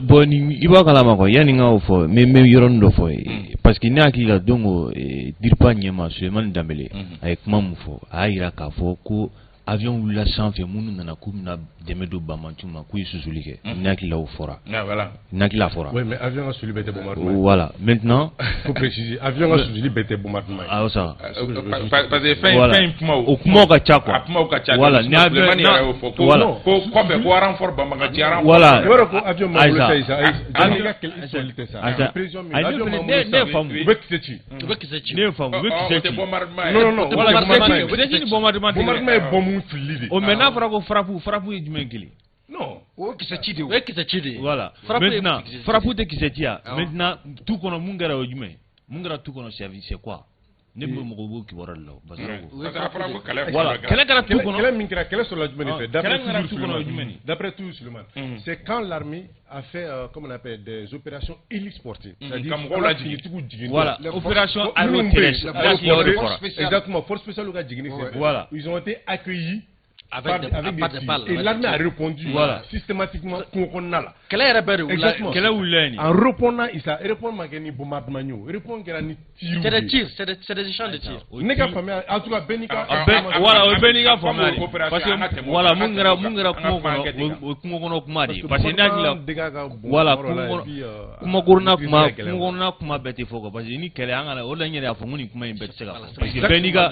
bon ni i b'a kalama quoi yani n ka o fɔ n bɛ yɔrɔnin dɔ fɔ ye parce que ne hakili la don o DIRPA ɲɛma Sulemani Danbele a ye kuma min fɔ a y'a jira k'a fɔ ko avion wulila sanfɛ minnu nana k'u bɛna dɛmɛ don Banmantu ma k'u ye susuli kɛ ne hakili la o fɔra ne hakili la fɔra oui mais avion ka susuli bɛɛ tɛ bombardement voilà maintenant faut préciser avion ka susuli bɛɛ tɛ bombardement ah ça parce que fɛn kuma o kumaw ka ca quoi a kumaw ka ca voilà ni avion Sulemani yɛrɛ y'o fɔ ko kɔfɛ ko renfort Bamako ci renfort voilà i b'a dɔn ko avion ma bolo tɛ sa avion ka kɛlɛ susuli tɛ sa président min avion ma bolo sa u bɛ kisɛ ci ne ye faamu u bɛ kisɛ ci non bombardement ye bombe fili de mais n'a fɔra ko frappe ye jumɛn kelen non o kisɛ ci de o ye kisɛ ci de ye voilà maintenant frappe tɛ kisɛ ci ya maintenant tu kɔnɔ mun kɛra o jumɛn mun kɛra tu kɔnɔ c'est quoi ne bɛ mɔgɔw b'o kibaruya de la parce que voilà kɛlɛ kɛra tu kɔnɔ kɛlɛ min kɛra kɛlɛ sɔrɔla jumɛn de fɛ d'après toujours Sulemani c'est quand l'armée a fait comme on appelle des opérations hélisportives c'est-à-dire voilà opération aéroterrestre exactement force spéciale ka jigini voilà ils ont été accueillis avec des balles et l'armée a répondu voilà systématiquement kungokɔnɔna la kɛlɛ yɛrɛ bɛɛ de wulila kɛlɛ wulila nin en répondant isa répondre ma kɛ ni bombardement ye o répondre kɛra ni tir c'est des tirs c'est des échanges de tirs ne ka faamuya en tout cas bɛɛ n'i ka voilà o bɛɛ n'i ka faamuya de parce que voilà mun kɛra kungo kɔnɔ o kungo kɔnɔ kuma de parce que ne hakili la voilà kungo kɔnɔna kuma bɛɛ tɛ fɔ quoi parce que ni kɛlɛ an kana o la n yɛrɛ y'a fɔ ko nin kuma in bɛɛ tɛ se ka fɔ parce que bɛɛ n'i ka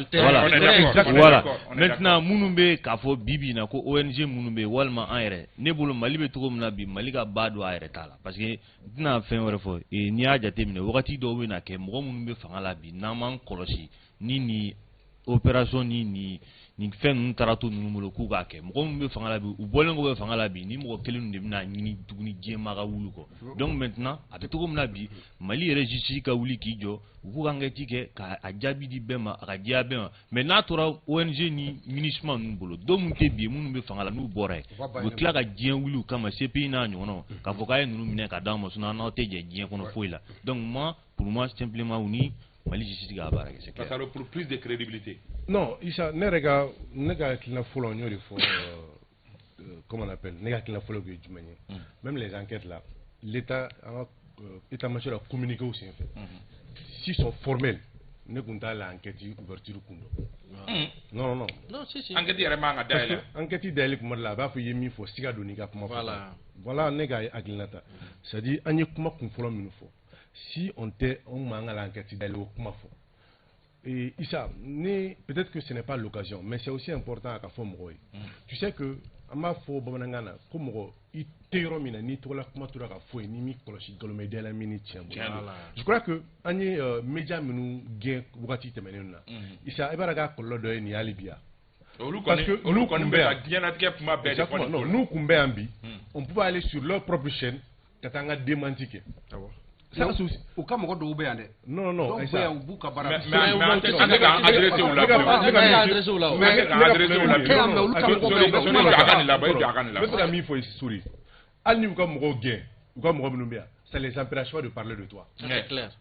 voilà maintenant minnu bɛ k'a fɔ bibi na ko ONG minnu bɛ walima an yɛrɛ ne bolo Mali bɛ cogo min na bi Mali ka ba don a yɛrɛ t'a la parce que n tɛna fɛn wɛrɛ fɔ n'i y'a jateminɛ wagati dɔw bɛ na kɛ mɔgɔ minnu bɛ fanga la bi n'an m'an kɔlɔsi ni nin opération ni nin fɛn ninnu taara to ninnu bolo k'u k'a kɛ mɔgɔ minnu bɛ fanga la bi u bɔlen kɔ bɛ fanga la bi ni mɔgɔ kelen de bɛna ɲini tuguni diɲɛma ka wuli kɔ donc maintenant a bɛ cogo min na bi Mali yɛrɛ justice ka wuli k'i jɔ u k'u ka enquête kɛ k'a jaabi di bɛɛ ma a ka diya bɛɛ ma mais n'a tora ONG ni MINUSMA ninnu bolo dɔw minnu tɛ bi minnu bɛ fanga la n'u bɔra yen u bɛ tila ka diɲɛ wuli u kama CPI n'a ɲɔgɔnnaw k'a fɔ k'a ye ninnu minɛ ka d'an ma sinon n'aw tɛ jɛ diɲɛ kɔnɔ foyi la donc moi pour moi simplement u ni Mali justice ka baara kɛ c'est clair. Ça pour plus de crédibilité. Non, Issa, ne ka hakilina fɔlɔ n y'o de fɔ comment on appelle ne ka hakilina fɔlɔ kun ye jumɛn ye même les enquêtes là l'état an ka état-major a communiqué o senfɛ s'ils sont formels ne kun t'a la enquête ouverture kun dɔn non si enquête yɛrɛ man ka dayɛlɛ enquête dayɛlɛ kuma de la a b'a fɔ i ye min fɔ siga don n'i ka kuma fɔ voilà ne ka hakilina ta c'est à dire an ye kuma kun fɔlɔ minnu fɔ si on tɛ on m'an ka enquête dayɛlɛ o kuma fɔ et Issa peut-être que ce n'est pas l'occasion mais c'est aussi important à fɔ mɔgɔw ye tu sais que an b'a fɔ bamanankan na ko mɔgɔ i tɛ yɔrɔ min na n'i tɔgɔla kuma tora ka fɔ yen n'i m'i kɔlɔsi galon dayɛlɛ min ni tiɲɛ bolo je crois que an ye média minnu gɛn wagati tɛmɛnen na Issa i b'a dɔn k'a kɔlɔlɔ dɔ ye nin ye hali bi yan parce que olu kɔni bɛ yan diɲɛlatigɛ kuma bɛɛ de fɔ non n'u kun bɛ yan bi on pouvait aller sur leur propre chaîne ka taa an ka démenti kɛ u ka mɔgɔ dɔw bɛ yan dɛ non dɔw bɛ yan u b'u ka baara an tɛ ka adressé u la n bɛ se ka min fɔ Sori hali ni u ka mɔgɔw gɛn u ka mɔgɔ minnu bɛ yan ça les empêche pas de parler de toi c'est clair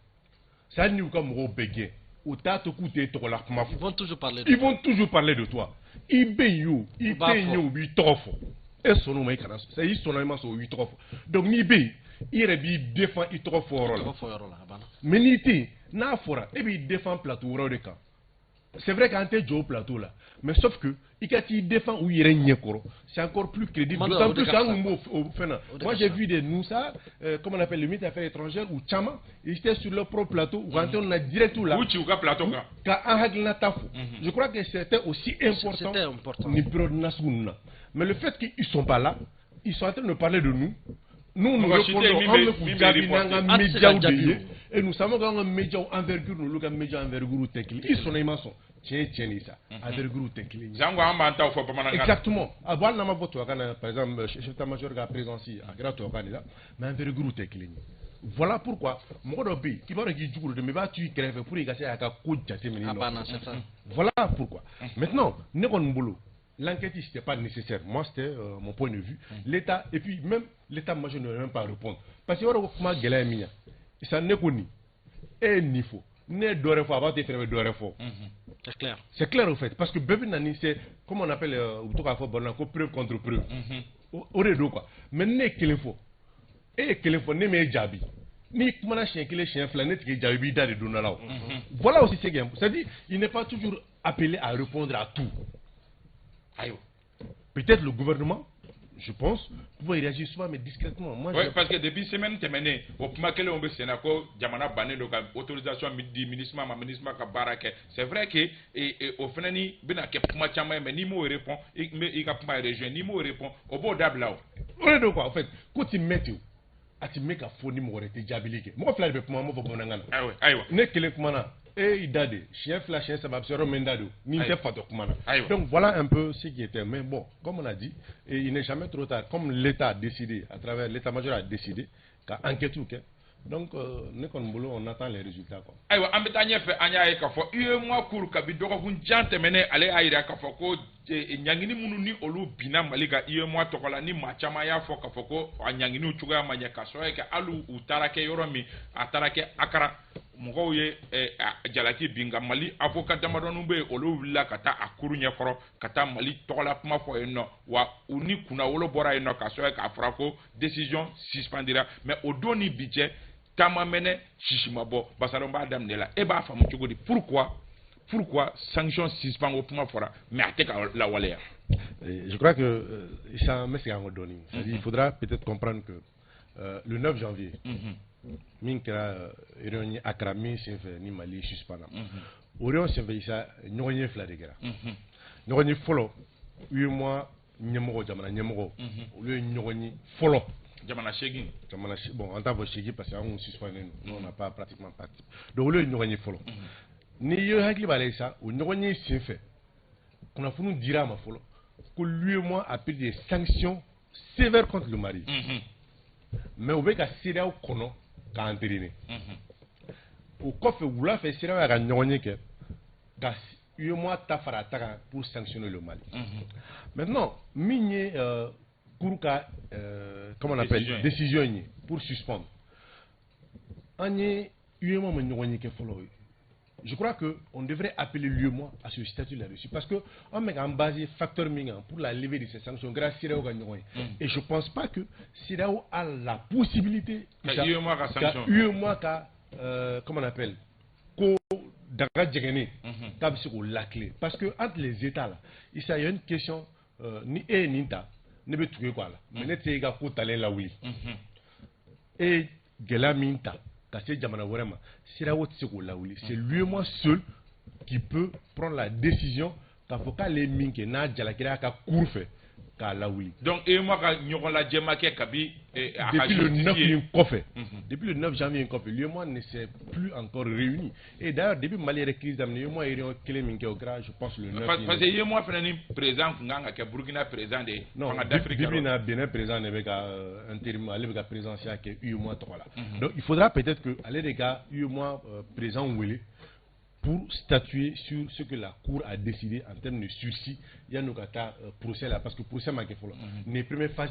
c'est hali ni u ka mɔgɔw bɛɛ gɛn u t'a to k'u tɛ tɔgɔla kuma fɔ ils vont toujours parler de toi i bɛ yen o i tɛ yen o u b'i tɔgɔ fɔ e sɔnn'o ma i kana sɔn i sɔnna i ma sɔn u b'i tɔgɔ fɔ donc n'i bɛ yen i yɛrɛ b'i défend i tɔgɔ fɔ yɔrɔ la mais n'i tɛ yen n'a fɔra e b'i défend plateau wɛrɛw de kan c'est vrai qu'en t'es au plateau là, mais sauf que quand tu défends où il y a un c'est encore plus crédible. D'autant plus qu'un mot au final. Moi j'ai vu des Noussa, comme on appelle le ministre des Affaires étrangères ou Chama, ils étaient sur leur propre plateau, où on a direct tout là. Où tu as plateau je crois que c'était aussi important. Mais le fait qu'ils ne sont pas là, ils sont en train de parler de nous. Nous répondons en média et nous savons qu'un média envergure, nous avons média envergure technique. Ils sont immenses. Tiens, ça. Envergure technique. Exactement. Avant, par exemple, chef d'état-major qui a présenté à Grato candidat, mais envergure technique. Voilà pourquoi, qui va regarder mais va tu crèves pour y casser à la côte voilà pourquoi. Maintenant, l'enquête n'était pas nécessaire. Moi, c'était mon point de vue. L'État, et puis même l'état-major ne veut même pas répondre. Parce que comment Guélamia, ça n'est connu. Et il faut. Ne doit pas avoir des frères de c'est clair. C'est clair en fait. Parce que Bébé Nani, c'est comme on appelle preuve contre preuve. Au redo quoi. Mais n'est qu'il faut. Et qu'il faut, n'est mais Jabi. Ni comment un chien qui est chien flané qui est Jabi dans les Donala. Voilà aussi c'est bien. C'est-à-dire, il n'est pas toujours appelé à répondre à tout. Peut-être le gouvernement, je pense, pouvait réagir souvent, mais discrètement. Moi, oui, parce que depuis semaine terminée, au moment où on veut Jamana Bané, autorisation du ministre Kabarake, c'est vrai que au final, il y a mais ni mot répond, il y a pas région, ni mot répond, au bord d'Ablao. On est de quoi, en fait, quand tu mets tu mets un faux numéro, tu es diabolique. Moi, je vais vous dire, ne quel et il dade chien flash chien ça va se remendado ni te fato kumana. Donc voilà un peu ce qui était, mais bon, comme on a dit, et il n'est jamais trop tard, comme l'État a décidé, à travers l'état-major a décidé qu'à enquêter. Donc on attend les résultats quoi. Aïwa ambetanye fe anya e kafo moi cour ka bi dogo kun jante mene ale ayira kafo ko nyangini munu ni olu bina malika moi tokola ni machama ya fo kafo ko nyangini uchuga manya kaso e ka alu utarake yoromi atarake akara mɔgɔw ye jalaki binga mali avocat damadɔnu bɛ olu wulila ka taa a kuru ɲɛkɔrɔ ka taa mali tɔgɔla kuma fɔ yen nɔ wa u ni kunna wolo bɔra yen nɔ k'a sɔrɔ k'a fɔra ko décision suspendira mais o don ni bi cɛ taama mɛnɛ sisima bɔ basaron b'a daminɛ la e b'a faamu cogo di pourquoi sanction suspend o kuma fɔra mais a tɛ ka lawaleya. Je crois que ça me c'est un donné. Il faudra peut-être comprendre que le 9 janvier. Min kɛra réunion ye Accra min senfɛ ni Mali suspend o réunion senfɛ isa ɲɔgɔn ye fila de kɛra ɲɔgɔn ye fɔlɔ UEMOA ɲɛmɔgɔ jamana ɲɛmɔgɔ olu ye ɲɔgɔn ye fɔlɔ jamana segin bon an t'a fɔ segin parce que an kun suspendé on n'a pas pratiquement parti donc olu ye ɲɔgɔn ye fɔlɔ ni ye hakili b'a la sa o ɲɔgɔn ye senfɛ kunnafoni dira a ma fɔlɔ ko l'UEMOA a pris des sanctions sévères contre le Mali mais o bɛ ka CEDEAO kɔnɔ k'a entériner o kɔfɛ wula fɛ CEDEAO y'a ka ɲɔgɔn ye kɛ ka UEMOA ta fara ta kan pour sanctionner le Mali maintenant min ye cour ka comment on appelle décision ye pour suspendre an ye UEMOA ma ɲɔgɔn ye kɛ fɔlɔ ye. Je crois qu'on devrait appeler l'UEMOA à ce statut là-dessus. Parce qu'on met en base facteur minant pour la levée de ces sanctions grâce à CEDEAO. Et je ne pense pas que CEDEAO a la possibilité UEMOA comment on appelle la clé. Parce que entre les États, là, il y a une question ni et ni ta ne peut trouver quoi là. Mais n'est-ce pas là oui. Et Gela Minta. C'est lui-même seul qui peut prendre la décision qu'il faut qu'elle ait n'a jalakira ka cour fait qu'à la oui. Donc et moi quand la djemake kabi depuis le 9 depuis le 9 janvier lui-même ne s'est plus encore réuni et d'ailleurs depuis Mali la crise d'amener moi et kele minke au grand je pense le 9 parce que moi fenani président nganga ke Burkina président de d'Afrique Burkina Bénin président avec intérim avec la présidentielle que UEMOA voilà. Donc il faudra peut-être que aller les gars UEMOA présent Wele pour statuer sur ce que la Cour a décidé en termes de sursis. Il y a nos procès là, parce que le procès m'a fait la première phase.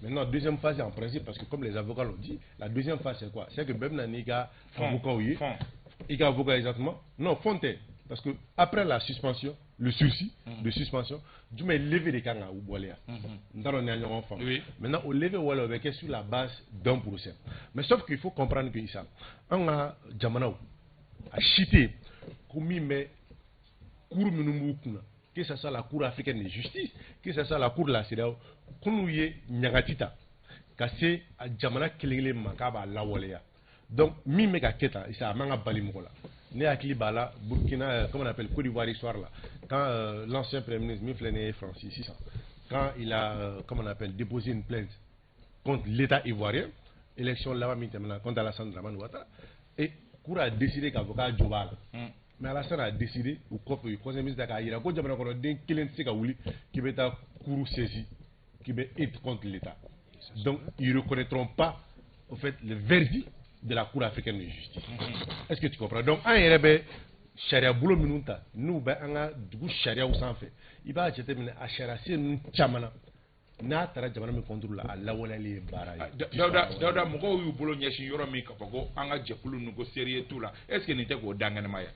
Maintenant, deuxième phase en principe, parce que comme les avocats l'ont dit, la deuxième phase c'est quoi? C'est que même l'avocat, il y a avocat exactement. Non, Fonte, parce que après la suspension, le sursis de suspension, du moins lever les canards ou boire. Maintenant, au lever ou avec sur la base d'un procès. Mais sauf qu'il faut comprendre que ça, on a Jamana a chité. Comme mais cour minnu kuna que ce soit la cour africaine de justice que ce soit la cour de la CEDEAO kunu ye ɲagati ta ka se a jamana kelen ma k'a b'a lawaleya donc min bɛ ka kɛ tan a man ka bali mɔgɔ la ne hakili b'a la Burkina comme on appelle Côte d'Ivoire histoire là quand l'ancien premier ministre min filɛ nin ye Francis sisan quand il a comme on appelle déposé une plainte contre l'État ivoirien élection laban min tɛmɛna contre Alassane Dramane Ouattara et cour a décidé k'a fɔ k'a jɔ b'a la mais Alassane a décidé ou kɔfɛ conseil ministre k'a yira ko jamana kɔnɔden kelen tɛ se ka wuli k'i bɛ taa cour saisi qui bɛ être contre l'État donc ils ne reconnaîtront pas au fait le verdict de la cour africaine de justice est-ce que tu comprends donc un yɛrɛ bɛ sariya bolo minnu ta n'u bɛ an ka dugu sariyaw sanfɛ i b'a jateminɛ a sariya sen ninnu caman na n'a taara jamana min contrôle la a lawaleyali ye baara ye. Dawuda mɔgɔw y'u bolo ɲɛsin yɔrɔ min k'a fɔ ko an ka jɛkulu ninnu ko seere t'u la est ce que nin tɛ k'o da kɛnɛma ye.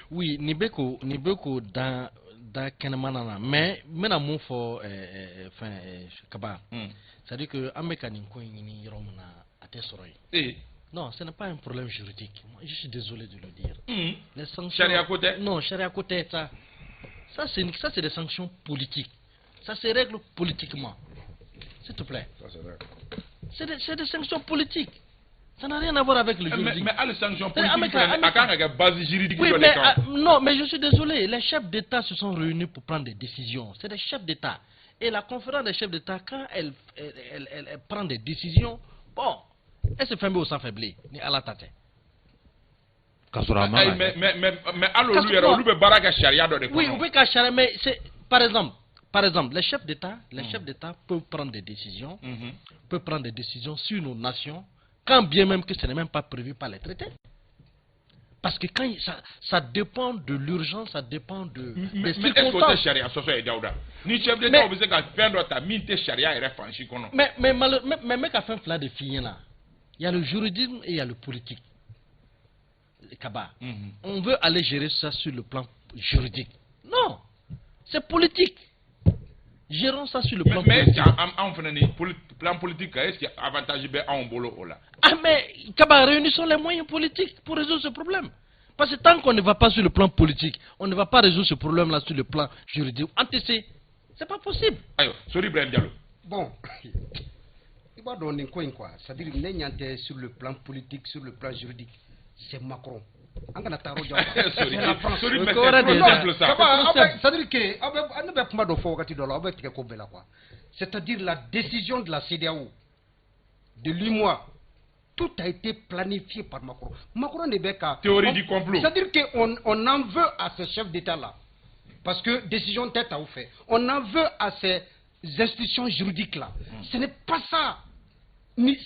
oui nin bɛ k'o da kɛnɛmana na mais n bɛna mun fɔ Kaba c'est à dire que an bɛ ka nin ko in ɲini yɔrɔ min na a tɛ sɔrɔ yen. Non, ce n'est pas un problème juridique. Moi, je suis désolé de le dire. Les sanctions. Charia côté. Non, charia côté, ça c'est des sanctions politiques. Ça se règle politiquement. S'il te plaît. C'est des sanctions politiques. Ça n'a rien à voir avec le juridique. Mais les sanctions politiques, à base juridique. Oui, mais, non, mais je suis désolé. Les chefs d'État se sont réunis pour prendre des décisions. C'est des chefs d'État. Et la conférence des chefs d'État, quand elle prend des décisions, bon. Elle se fait au sans faiblir, ni à la tête. Mais alors, lui, baraka charia dans des oui, oui, charia, mais c'est par exemple, les chefs d'État peuvent prendre des décisions, peuvent prendre des décisions sur nos nations, quand bien même que ce n'est même pas prévu par les traités. Parce que quand ça dépend de l'urgence, ça dépend de des circonstances. Mais est-ce que c'est charia, ni chef d'État, vous savez faire d'autres minte charia et franchi qu'on. Mais qu'à faire fla de filles là. Il y a le juridisme et il y a le politique. Kaba. On veut aller gérer ça sur le plan juridique. Non, c'est politique. Gérons ça sur le plan politique. Mais plan politique, est-ce qu'il y a avantage en bolo là? Ah mais Kaba, réunissons les moyens politiques pour résoudre ce problème. Parce que tant qu'on ne va pas sur le plan politique, on ne va pas résoudre ce problème là sur le plan juridique. Antécé, c'est pas possible. Ayo, sorry Ibrahim Diallo. Bon. Il va donner quoi. C'est-à-dire que sur le plan politique, sur le plan juridique, c'est Macron. C'est la France. C'est-à-dire que c'est-à-dire la décision de la CEDEAO de l'UMOA, tout a été planifié par Macron. Macron n'est pas théorie du complot. C'est-à-dire qu'on en veut à ces chefs d'État-là. Parce que décision tête à fait. On en veut à ces institutions juridiques-là. Ce n'est pas ça.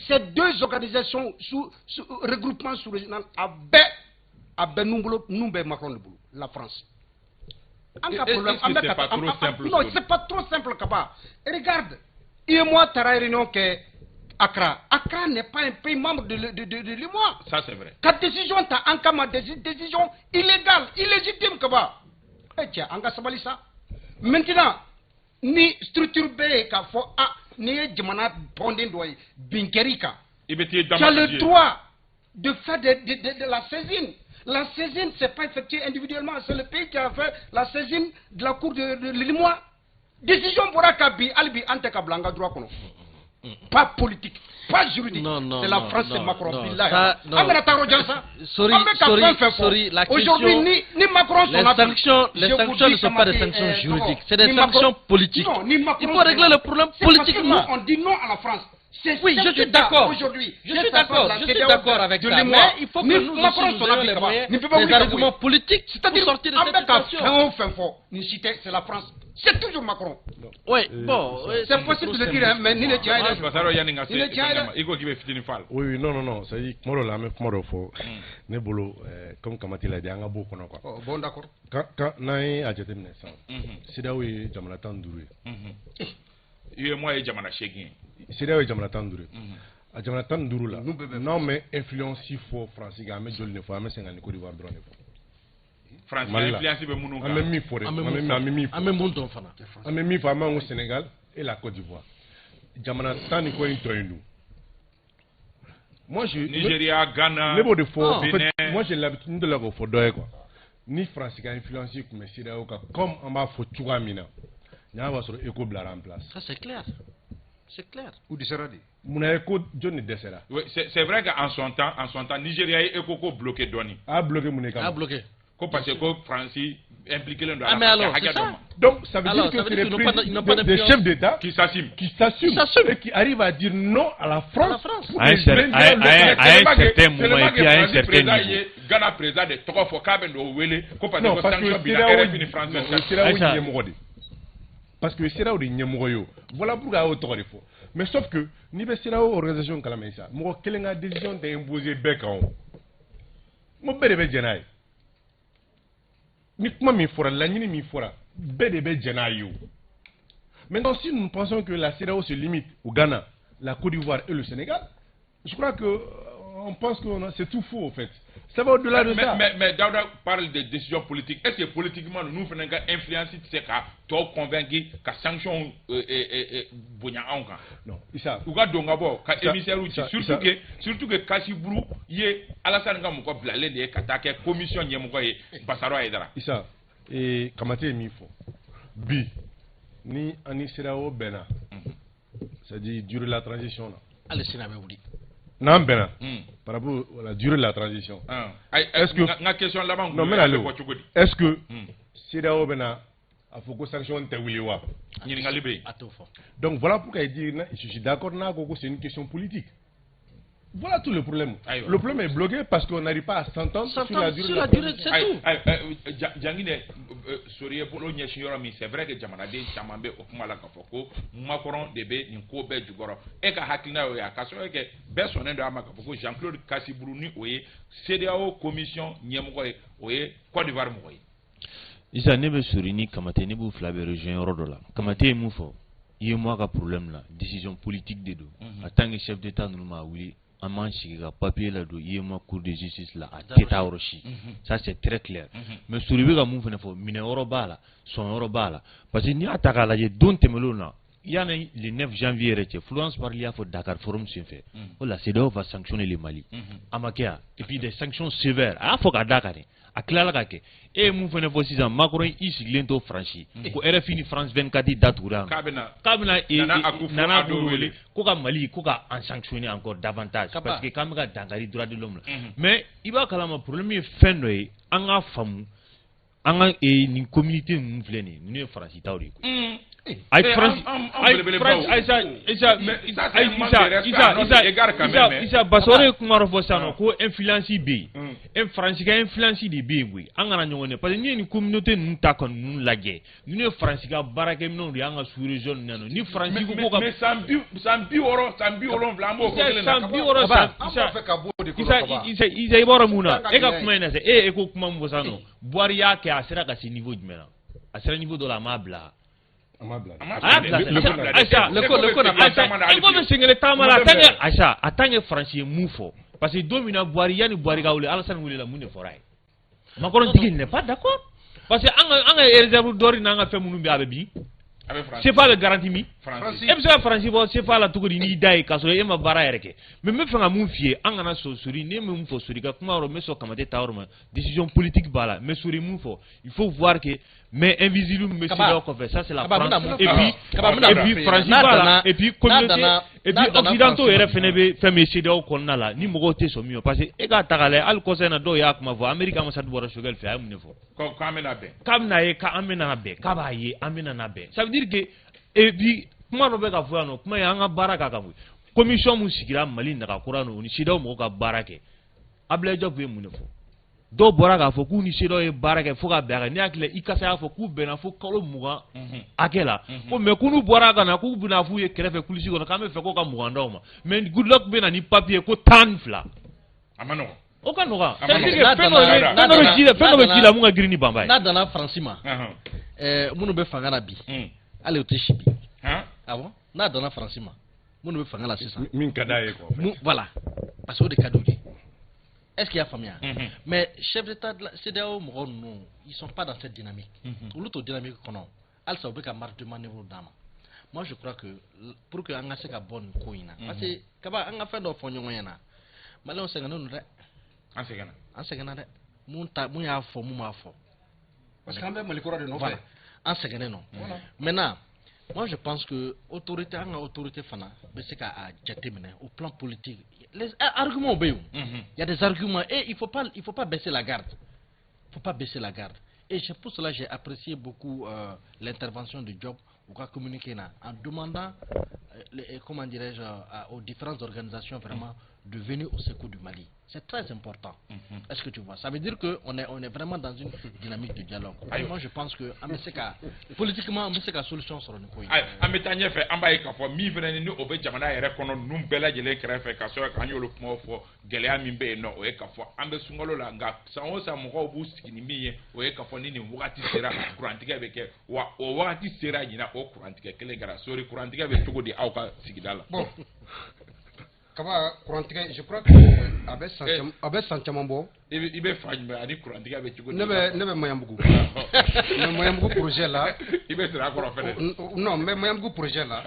Ces deux organisations sous regroupement sous-régional nous Macron la France. C'est pas trop simple. Non, c'est pas trop simple, Kaba. Regarde, et moi, tu as réunion que Accra. Accra n'est pas un pays membre de l'UMOA. Ça, c'est vrai. Ta décision, tu as encore décision illégale, illégitime, Kaba. Eh tiens, on va ça. Maintenant, ni structure B, ni jamana pondé doy binkerika. Tu as le droit de faire de la saisine. La saisine, c'est pas effectué individuellement, c'est le pays qui a fait la saisine de la cour de l'IMOA. Décision pour Akabi, Albi, Antekablanga, droit kono. Pas politique, pas juridique. C'est la France et Macron. Sorry, la question. Aujourd'hui, ni Macron les sanctions ne sont pas des sanctions juridiques, c'est des sanctions politiques. Il faut régler le problème politiquement. On dit non à la France. Oui, je suis d'accord. Aujourd'hui, je suis d'accord avec ça. Mais il faut que nous ayons les moyens, les arguments politiques, c'est-à-dire sortir de cette situation. C'est la France. C'est toujours Macron. Oui, bon, c'est possible de le dire, mais ni le tien. Oui, non. Ça dit, moi, la même fois, Nebolo, comme Kamati l'a dit, on a beaucoup. Bon, d'accord. Quand Naï a jeté une naissance, c'est là où il y a un temps duré. Moi, il y a un chèque. C'est là où il y a un temps duré. A jamana tan duru la non mais influence fo France ga me jolne fo am sengal ko diwa drone fo France influence be munu ka am mi fo am mon don fana am mi fo am au Sénégal et la Côte d'Ivoire jamana tan ko intoindu moi je Nigeria Ghana les mots de faux en fait moi j'ai l'habitude de leur faux doye quoi ni France ka influence ku me CEDEAO ka comme on b'a fo cogoya min na ɲa b'a sɔrɔ ECO bilara en place. Ça c'est clair. C'est clair. Ou dɛsɛra de. Mun na ECO jɔn de dɛsɛra? Oui, c'est vrai qu'en son temps Nigeria ye ECO ko bloqué dɔɔni. A bloqué mun de kama? A bloqué. Ko parce que ko France impliqué le mais alors c'est ça. Donc ça veut dire que c'est des chefs d'État qui s'assument et qui arrivent à dire non à la France. À un certain moment et puis à un certain niveau. Ghana président de tɔgɔ fɔ k'a bɛ n'o wele ko parce Non, que parce que sanction bila RFI ni France parce que CEDEAO de ɲɛmɔgɔ ye o. Voilà pourquoi a y'o tɔgɔ de fɔ. Mais sauf que n'i bɛ CEDEAO organisation kalama sa mɔgɔ kelen ka décision tɛ imposer bɛɛ kan o. N ko bɛɛ de bɛ jɛn n'a ye. Ni kuma min fɔra laɲini min fɔra bɛɛ de bɛ jɛn n'a ye o. Maintenant si nous pensons que la CEDEAO se limite au Ghana, la Côte d'Ivoire et le Sénégal, je crois que on pense que c'est tout faux en fait. Ça va au-delà de ça. Mais Daouda parle de décisions politiques. Est-ce que politiquement nous faisons une influence c'est qu'à toi convaincre qu'à sanction bonya anka? Non, Issa. Ou qu'à dongabo qu'à émissaire outil surtout que Kassibrou yé Alassane Ngamoko blalé de katake commission nyemoko yé Basaro Aïdara. Issa et Kamate Mifo. Bi ni ani CEDEAO bena. C'est-à-dire durer la transition là. Allez c'est la même dit. Non, ben, par rapport à la durée de la transition. Est-ce que la question là-bas, non, mais est-ce que CEDEAO bena a fait que sanction te wiliwa? Donc voilà pourquoi il dit, je suis d'accord, c'est une question politique. Voilà tout le problème. Le problème est bloqué parce qu'on n'arrive pas à s'entendre sur la durée. C'est tout. Jangine, c'est vrai que Jamanade, Chamambe, Okumala Kafoko, Macron, Debe, Nkobe, Djugoro, Eka Hakina, Kaso, Eke, Bessonen de Amakafoko, Jean-Claude Kassibruni, Oye, CEDEAO, Commission, Niamoye, Oye, Côte d'Ivoire, Moye. Isa nebe surini kamate nebu flabe rejoint rodola. Kamate moufo. Yé moi ka problème là, décision politique de do. En tant que chef d'état nous m'a oui. Un manche papier là do yema cour de justice là à teta orochi ça c'est très clair mais sur le ga mun fene fo mine orobala son orobala parce que ni ataka la je don temelona yana le 9 janvier rete Florence Parly a fait Dakar Forum s'est fait la CEDEAO va sanctionner le Mali amakia et puis des sanctions sévères a faut ka Dakar a clair la ke et mun fene fo 6 ans Macron ici lento franchi ko RFI ni France 24 datura kabina et nana doulé ko ka Mali ko ka en sanctionner encore davantage parce que quand ka dangari droit de l'homme mais il va kalama problème est fin de anga famu anga et ni communauté nous fleni ni France tauri ay France isa basore kumaro fosano ko influence bi en France ga influence di bi ngui anga na nyone parce que ni communauté nous ta kon nous lagué ni France ga barake non ri anga sous région nano ni France ko ko mais sambi oro vlambo ko le na isa ibora muna e ka kuma ina se e ko kuma mbosano boari yake asira ka si niveau jumela asira niveau de la mabla attends français moufo parce que domina boari yani boari gaule Alassane wuli la mune foray Macron dit qu'il n'est pas d'accord parce que anga réserve d'or nanga fait munu bi abebi c'est pas le garantie mi français et ça français bon c'est pas la tout ni dai kaso e ma bara ereke mais me fanga mun fie anga na so suri ne me mun fo suri ka kuma ro me so kamate tawrma décision politique bala mais suri mun fo il faut voir que mais invisible monsieur là qu'on fait ça c'est la France et puis France bala et puis communauté et puis occidentaux et FNB fait monsieur de okonna la ni mo te so mi parce que e ga takale al conseil do ya kuma vo America ma sadu bora shogel fe ay mun fo ko amena be kam na ye ka amena be ka ba ye amena na be ça veut dire que et puis kuma no be ka fo no kuma ya nga baraka ka mu commission mu sigira Mali na ka kurano ni sidaw mo ka barake Ablaye Diop be mun fo do bora ka fo ku ni sidaw e barake fo ka bere ni akle ikasa ya fo ku be na fo kalo muga akela ko me kunu bora ka na ku buna fu ye krefe kulisi ko na ka me fe ko ka muga ndoma mais good luck be na ni papier ko tan fla amano o ka no ka c'est dire que feno munga grini bamba na dana francima munu be fangana bi ale otishi bi ah bon na dana francima munu be fangala c'est ça min kadaye ko voilà parce que de cadeau est-ce qu'il y a famille mais chef d'état de la CEDEAO non ils sont pas dans cette dynamique l'autre dynamique qu'on a al ça obeka martement niveau dama moi je crois que pour que anga se ka bonne koina parce que kaba anga fait do fonyo ngena malon se ngana no de en se gana de mun y'a fɔ mun m'a fɔ. Parce qu'an bɛ Malikura de nɔfɛ. Voilà. En sɛgɛnnen non. Voilà. Maintenant, moi je pense que autorité an ka autorité fana bɛ se ka jateminɛ au plan politique. Les arguments bɛ yen. Il y a des arguments et il faut pas baisser la garde. Faut pas baisser la garde. Et c'est pour cela que j'ai apprécié beaucoup l'intervention de Job ou qu'a communiqué en demandant comment dirais-je aux différentes organisations vraiment de venir au secours du Mali. C'est très important. Est-ce que tu vois? Ça veut dire qu'on est vraiment dans une dynamique de dialogue. Moi je pense que politiquement, la solution sera une couille. Ametanya fait ambaye kafo mi venani ni obe jamana yere kono numbela jele krefe kaso ka nyolo kuma fo gelea mimbe no o kafo ambe sungolo la nga sanwo sa mo ko bu sikini miye o kafo ni wakati sera kurantika beke wa o wakati sera nyina o kurantika kele gara sori kurantika be togo di awka sigidala bon Kaba kurantika je crois que abe sanchamambo ibe fajme ani kurantika be togo nebe mayambugu mais mayambugu projet là ibe sera ko fele non mais mayambugu projet là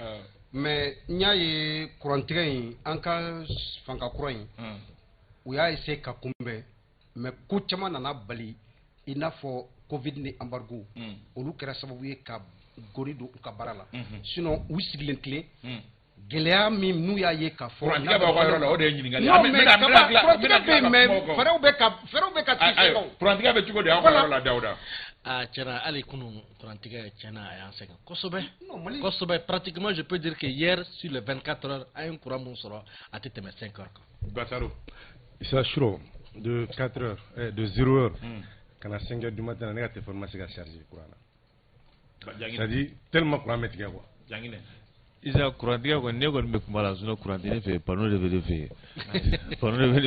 mais nyaye kurantika anka fanka kuran u y'a essayer ka kumbe mais ko chama nana bali inafo covid ni embargo olu kɛra sababu ye ka gori do ka barala sinon u sigilen tile gɛlɛya min n'u y'a ye ka fɔ kurantiga b'a ka yɔrɔ la o de ye ɲininkali mais fɛrɛw bɛ ka tigɛ kurantiga bɛ cogo di aw ka yɔrɔ la Dawuda tiɲɛna hali kunun kurantiga tiɲɛna a y'an sɛgɛn kosɛbɛ pratiquement je peux dire que hier sur les 24 heures an ye courant mun sɔrɔ a tɛ tɛmɛ 5 heures kan Bassaro Issa Churo de 4 heures de 0 heure kana 5 heures du matin ne ka téléphone ma se ka charger courant na c'est-à-dire tellement courant bɛ tigɛ quoi jangine Isa kurantiga ko ne kɔni bɛ kuma la sinon kuranti ne fɛ pano de bɛ ne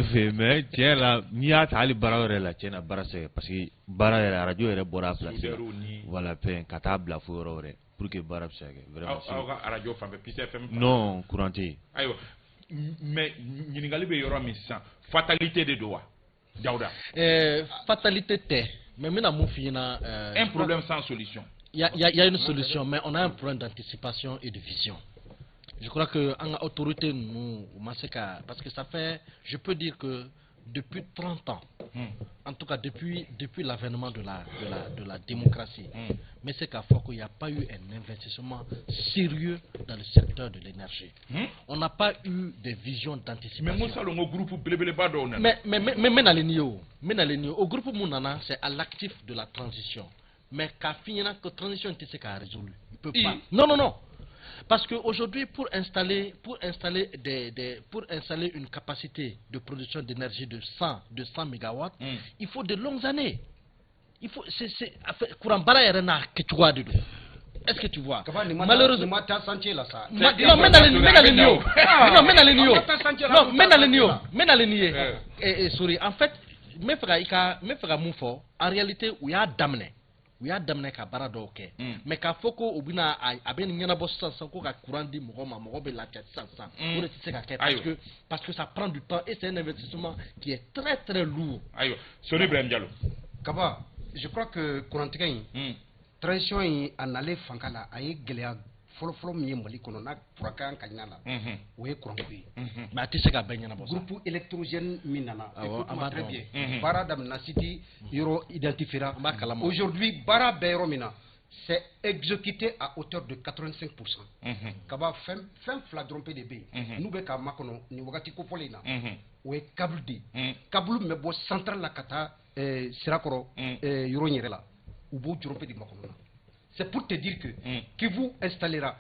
fɛ mais tiɲɛ la n'i y'a ta hali baara yɛrɛ la tiɲɛ na baara sɛgɛn parce que baara yɛrɛ arajo yɛrɛ bɔra a place la voilà fɛn ka taa bila fo yɔrɔ wɛrɛ pour que baara bɛ se ka kɛ vraiment aw ka arajo fan fɛ Peace FM non kuranti ayiwa mais ɲininkali bɛ yɔrɔ min sisan fatalité de don wa Dawuda fatalité tɛ mais n bɛna mun f'i ɲɛna un problème sans solution. Il y a une solution, mais on a un problème d'anticipation et de vision. Je crois que en autorité, nous, parce que ça fait, je peux dire que depuis 30 ans, en tout cas depuis l'avènement de la démocratie, mais c'est qu'à fois qu'il n'y a pas eu un investissement sérieux dans le secteur de l'énergie. On n'a pas eu de vision d'anticipation. Mais moi, le groupe mais au groupe Mounana, c'est à l'actif de la transition. Mais qu'à finir que transition c'est qu'à résoudre. Il peut pas. Non. Parce qu'aujourd'hui, pour installer une capacité de production d'énergie de 100 MW, il faut de longues années. Il faut courant bara yana ketwa de. Est-ce que tu vois? Malheureusement, sorry, en fait, en réalité, il y a damné. U y'a daminɛ ka baara dɔw kɛ mais k'a fɔ ko u bɛna a bɛ nin ɲɛnabɔ sisan ko ka courant di mɔgɔ ma mɔgɔ bɛ lafiya sisan o de tɛ se ka kɛ parce que ça prend du temps et c'est un investissement qui est très très lourd. Ayiwa Sori Ibrahim Diallo Kaba je crois que kurantigɛ in transition in a nalen fanga la a ye gɛlɛya fɔlɔfɔlɔ min ye Mali kɔnɔ n'a fɔra k'an ka ɲina la o ye courant ko ye mais a tɛ se ka bɛɛ ɲɛnabɔ groupe électrogène min nana écoute-moi très bien baara daminɛna siti yɔrɔ identifiera aujourd'hui baara bɛɛ yɔrɔ min na c'est exécuté à hauteur de 85%. Kaba fɛn fila dɔrɔn pe de bɛ yen n'u bɛ ka makɔnɔ nin wagati kofɔlen in na o ye câble de ye câble min bɛ bɔ centrale la ka taa sirakɔrɔ yɔrɔ in yɛrɛ la u b'o dɔrɔn pe de makɔnɔ na. C'est pour te dire que Kivu installera,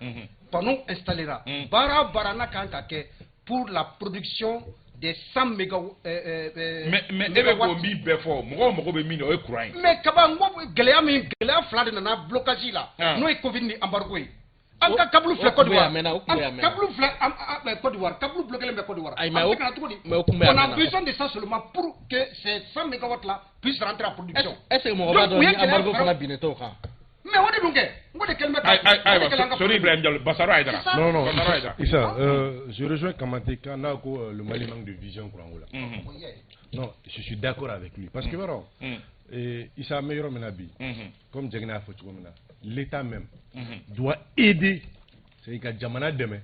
Panou installera, Bara n'a qu'un caquet pour la production des 100 mégawatts. Mais ebe ko mi be fo mɔgɔ bɛ min na o ye courant ye. Mais kaba gɛlɛya fila de nana blocage la n'o ye Covid ni embargo ye. An ka câble filɛ Côte d'Ivoire. Câble filɛ Côte d'Ivoire, câble bloqué bɛ Côte d'Ivoire. On a besoin de ça seulement pour que ces 100 mégawatts là puissent rentrer en production. Est-ce que mɔgɔ b'a dɔn ni embargo fana binnen t'o kan? Mais on est donc, on est quel Sori Ibrahim Diallo Bassaro Aïdara. Non, Issa, je rejoins Kamate Kanako, le Mali manque de vision pour Angola. Non, je suis d'accord avec lui. Parce que, voilà, Issa Meilleur Menabi, comme Djagna Fochouamena, l'État même doit aider, c'est-à-dire que Djamana demain,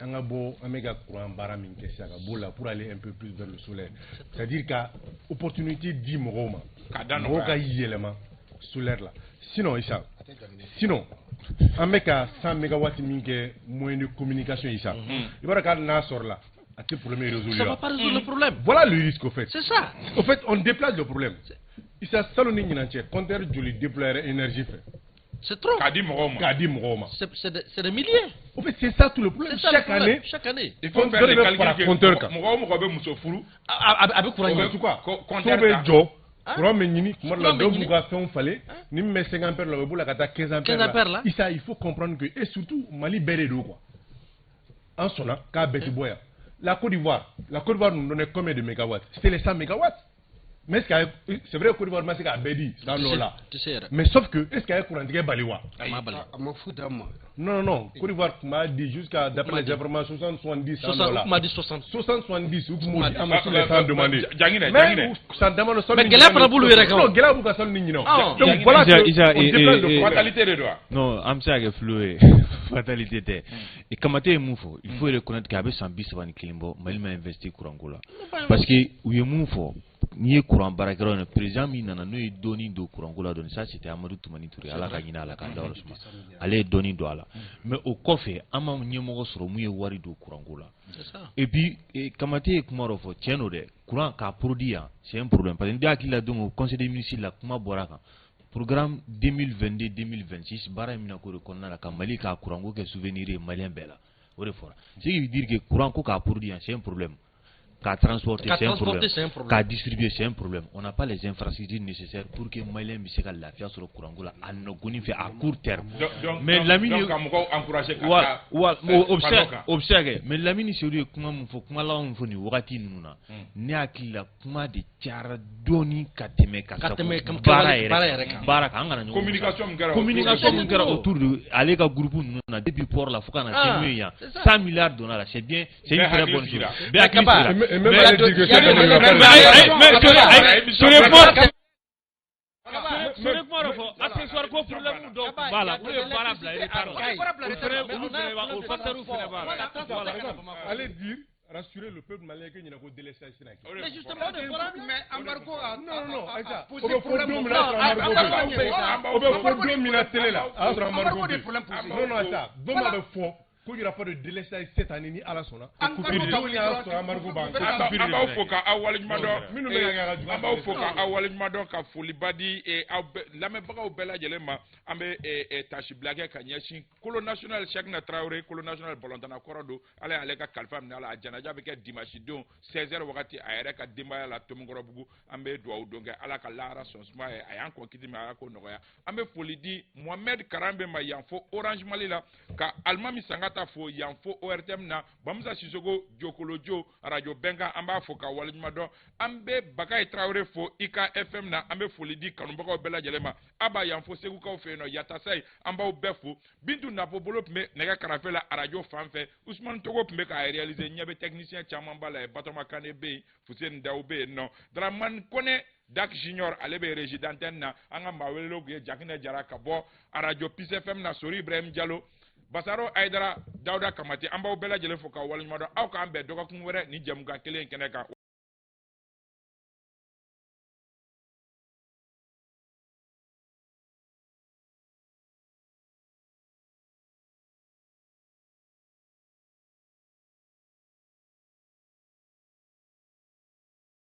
an ka bɔ an bɛ ka courant baara min kɛ sisan ka b'o la pour aller un peu plus vers le solaire c'est-à-dire ka opportunité di mɔgɔw ma mɔgɔw ka yɛlɛma solaire la sinon Issa sinon an bɛ ka 100 mégawatts min kɛ moyen de communication Issa i b'a dɔn k'a n'a sɔrɔ la a tɛ problème résolu ça va pas résoudre le problème voilà le risque au fait c'est ça au fait on déplace le problème Issa salon ni ɲinan cɛ compteur joli déployer énergie fɛ c'est trop k'a di mɔgɔw ma c'est des milliers au fait c'est ça tout le problème chaque année il faut faire des calculs mɔgɔ bɛ muso furu a bɛ courant ɲini quoi so bɛ jɔ courant bɛ ɲini kuma dɔ la dɔw b'u ka fɛnw falen ni min bɛ 50 ampères la o bɛ bɔ la ka taa 15 ampères la Issa il faut comprendre que et surtout Mali bɛɛ de don quoi an sɔnna k'a bɛɛ ti bɔ yan la Côte d'Ivoire nous donnait combien de mégawatts c'était les 100 mégawatts mais est-ce que c'est vrai que Côte d'Ivoire ma se k'a bɛɛ di dans l'eau là mais sauf que est-ce qu'il y a courant tigɛ bali wa non Côte d'Ivoire m'a dit jusqu'à d'après les informations 70 là m'a dit 70 ou comme on dit ama sur les temps demandé mais ça demande mais gɛlɛya fana b'olu yɛrɛ kan non gɛlɛya b'u ka sɔn ni ɲinɛ donc voilà que fatalité de don non an bɛ se ka kɛ flou ye fatalité tɛ Kamate ye mun fɔ il faut reconnaître k'a bɛ san 31 bɔ Mali ma investi courant ko la parce que u ye mun fɔ n'i ye courant baarakɛlaw ye président min nana n'o ye dɔɔni don courant ko la dɔɔni ça c'était Amadou Toumani Touré ala ka ɲinɛ ala k'a dayɔrɔ suma ale ye dɔɔni don a la mais o kɔfɛ an ma ɲɛmɔgɔ sɔrɔ mun ye wari don courant ko la et puis Kamate ye kuma dɔ fɔ tiɲɛ don dɛ courant k'a produit yan c'est un problème parce que n hakili la donc conseil des ministres la kuma bɔra kan programme 2022-2026 baara in bɛna k'o de kɔnɔna la ka Mali k'a courant ko kɛ souvenir ye malien bɛɛ la o de fɔra ce qui veut dire que courant ko k'a produit yan c'est un problème qu'à transporter c'est un problème qu'à distribuer c'est un problème on n'a pas les infrastructures nécessaires pour que Malien puisse se ka lafiya sɔrɔ courant ko la a nɔgɔni fɛ à court terme mais Lamine donc ka mɔgɔw encourager o bɛ se ka kɛ mais Lamine Seydou ye kuma min fɔ kuma laban min fɔ nin wagati ninnu na ne hakili la kuma de cayara dɔɔni ka tɛmɛ baara yɛrɛ kan baara kan an kana ɲɔgɔn communication min kɛra autour de ale ka groupe ninnu na depuis port la fo ka na se n'o ye yan 100 milliards donna la c'est bien c'est une très bonne chose bɛɛ hakili sera et même aller dire que c'est comme sur le point de fond, accessoire ko problème donc voilà, vous le bara allez dire rassurer le peuple malien que n'y a pas de délestage. Mais justement, mais embargo non, il n'y aura pas de délestage cette année ni à la sona. Ka foli badi lamɛnbagaw bɛɛ lajɛlen ma an bɛ tâche blague ka ɲɛsin Colo national Cheikhna Traoré Colo national balontanna kɔrɔ don ala y'ale ka kalifa minɛ a la a janaja bɛ kɛ dimanche don 16h wagati a yɛrɛ ka denbaya la Tomikɔrɔbugu an bɛ dugawu don kɛ ala ka lahara sɔn suma ye a y'an kɔn kiti mais a y'a ko nɔgɔya an bɛ foli di Mohamed Karambe ma yan fo Orange Mali la ka Alimami Sangata fo yan fo ORTM na Bamusa Sisoko Jokolo Jo radio Benga an b'a fo ka waleɲuman dɔn an bɛ Bakayi Traoré fo IK FM na an bɛ foli di kanubagaw bɛɛ lajɛlen ma a b'a yan fo Segukaw fɛ yen nɔ Yatasayi an b'aw bɛɛ fo Bintu Nafo bolo tun bɛ nɛgɛ karafe la radio fan fɛ Ousmane Togo tun bɛ k'a réaliser ɲɛ bɛ technicien caman b'a la Batoma Kane bɛ yen Fuseni Dawu bɛ yen nɔ Dramane Kone Dak Junior ale bɛ régie d'antenne na an ka maa welelenw tun ye Jakinɛ Jara ka bɔ radio Peace FM na Sori Ibrahim Diallo Basaro Aydara Dawuda Kamati an b'aw bɛɛ lajɛlen fo k'aw waleɲuman dɔn aw k'an bɛn dɔgɔkun wɛrɛ ni jɛmukan kelen in kɛnɛ kan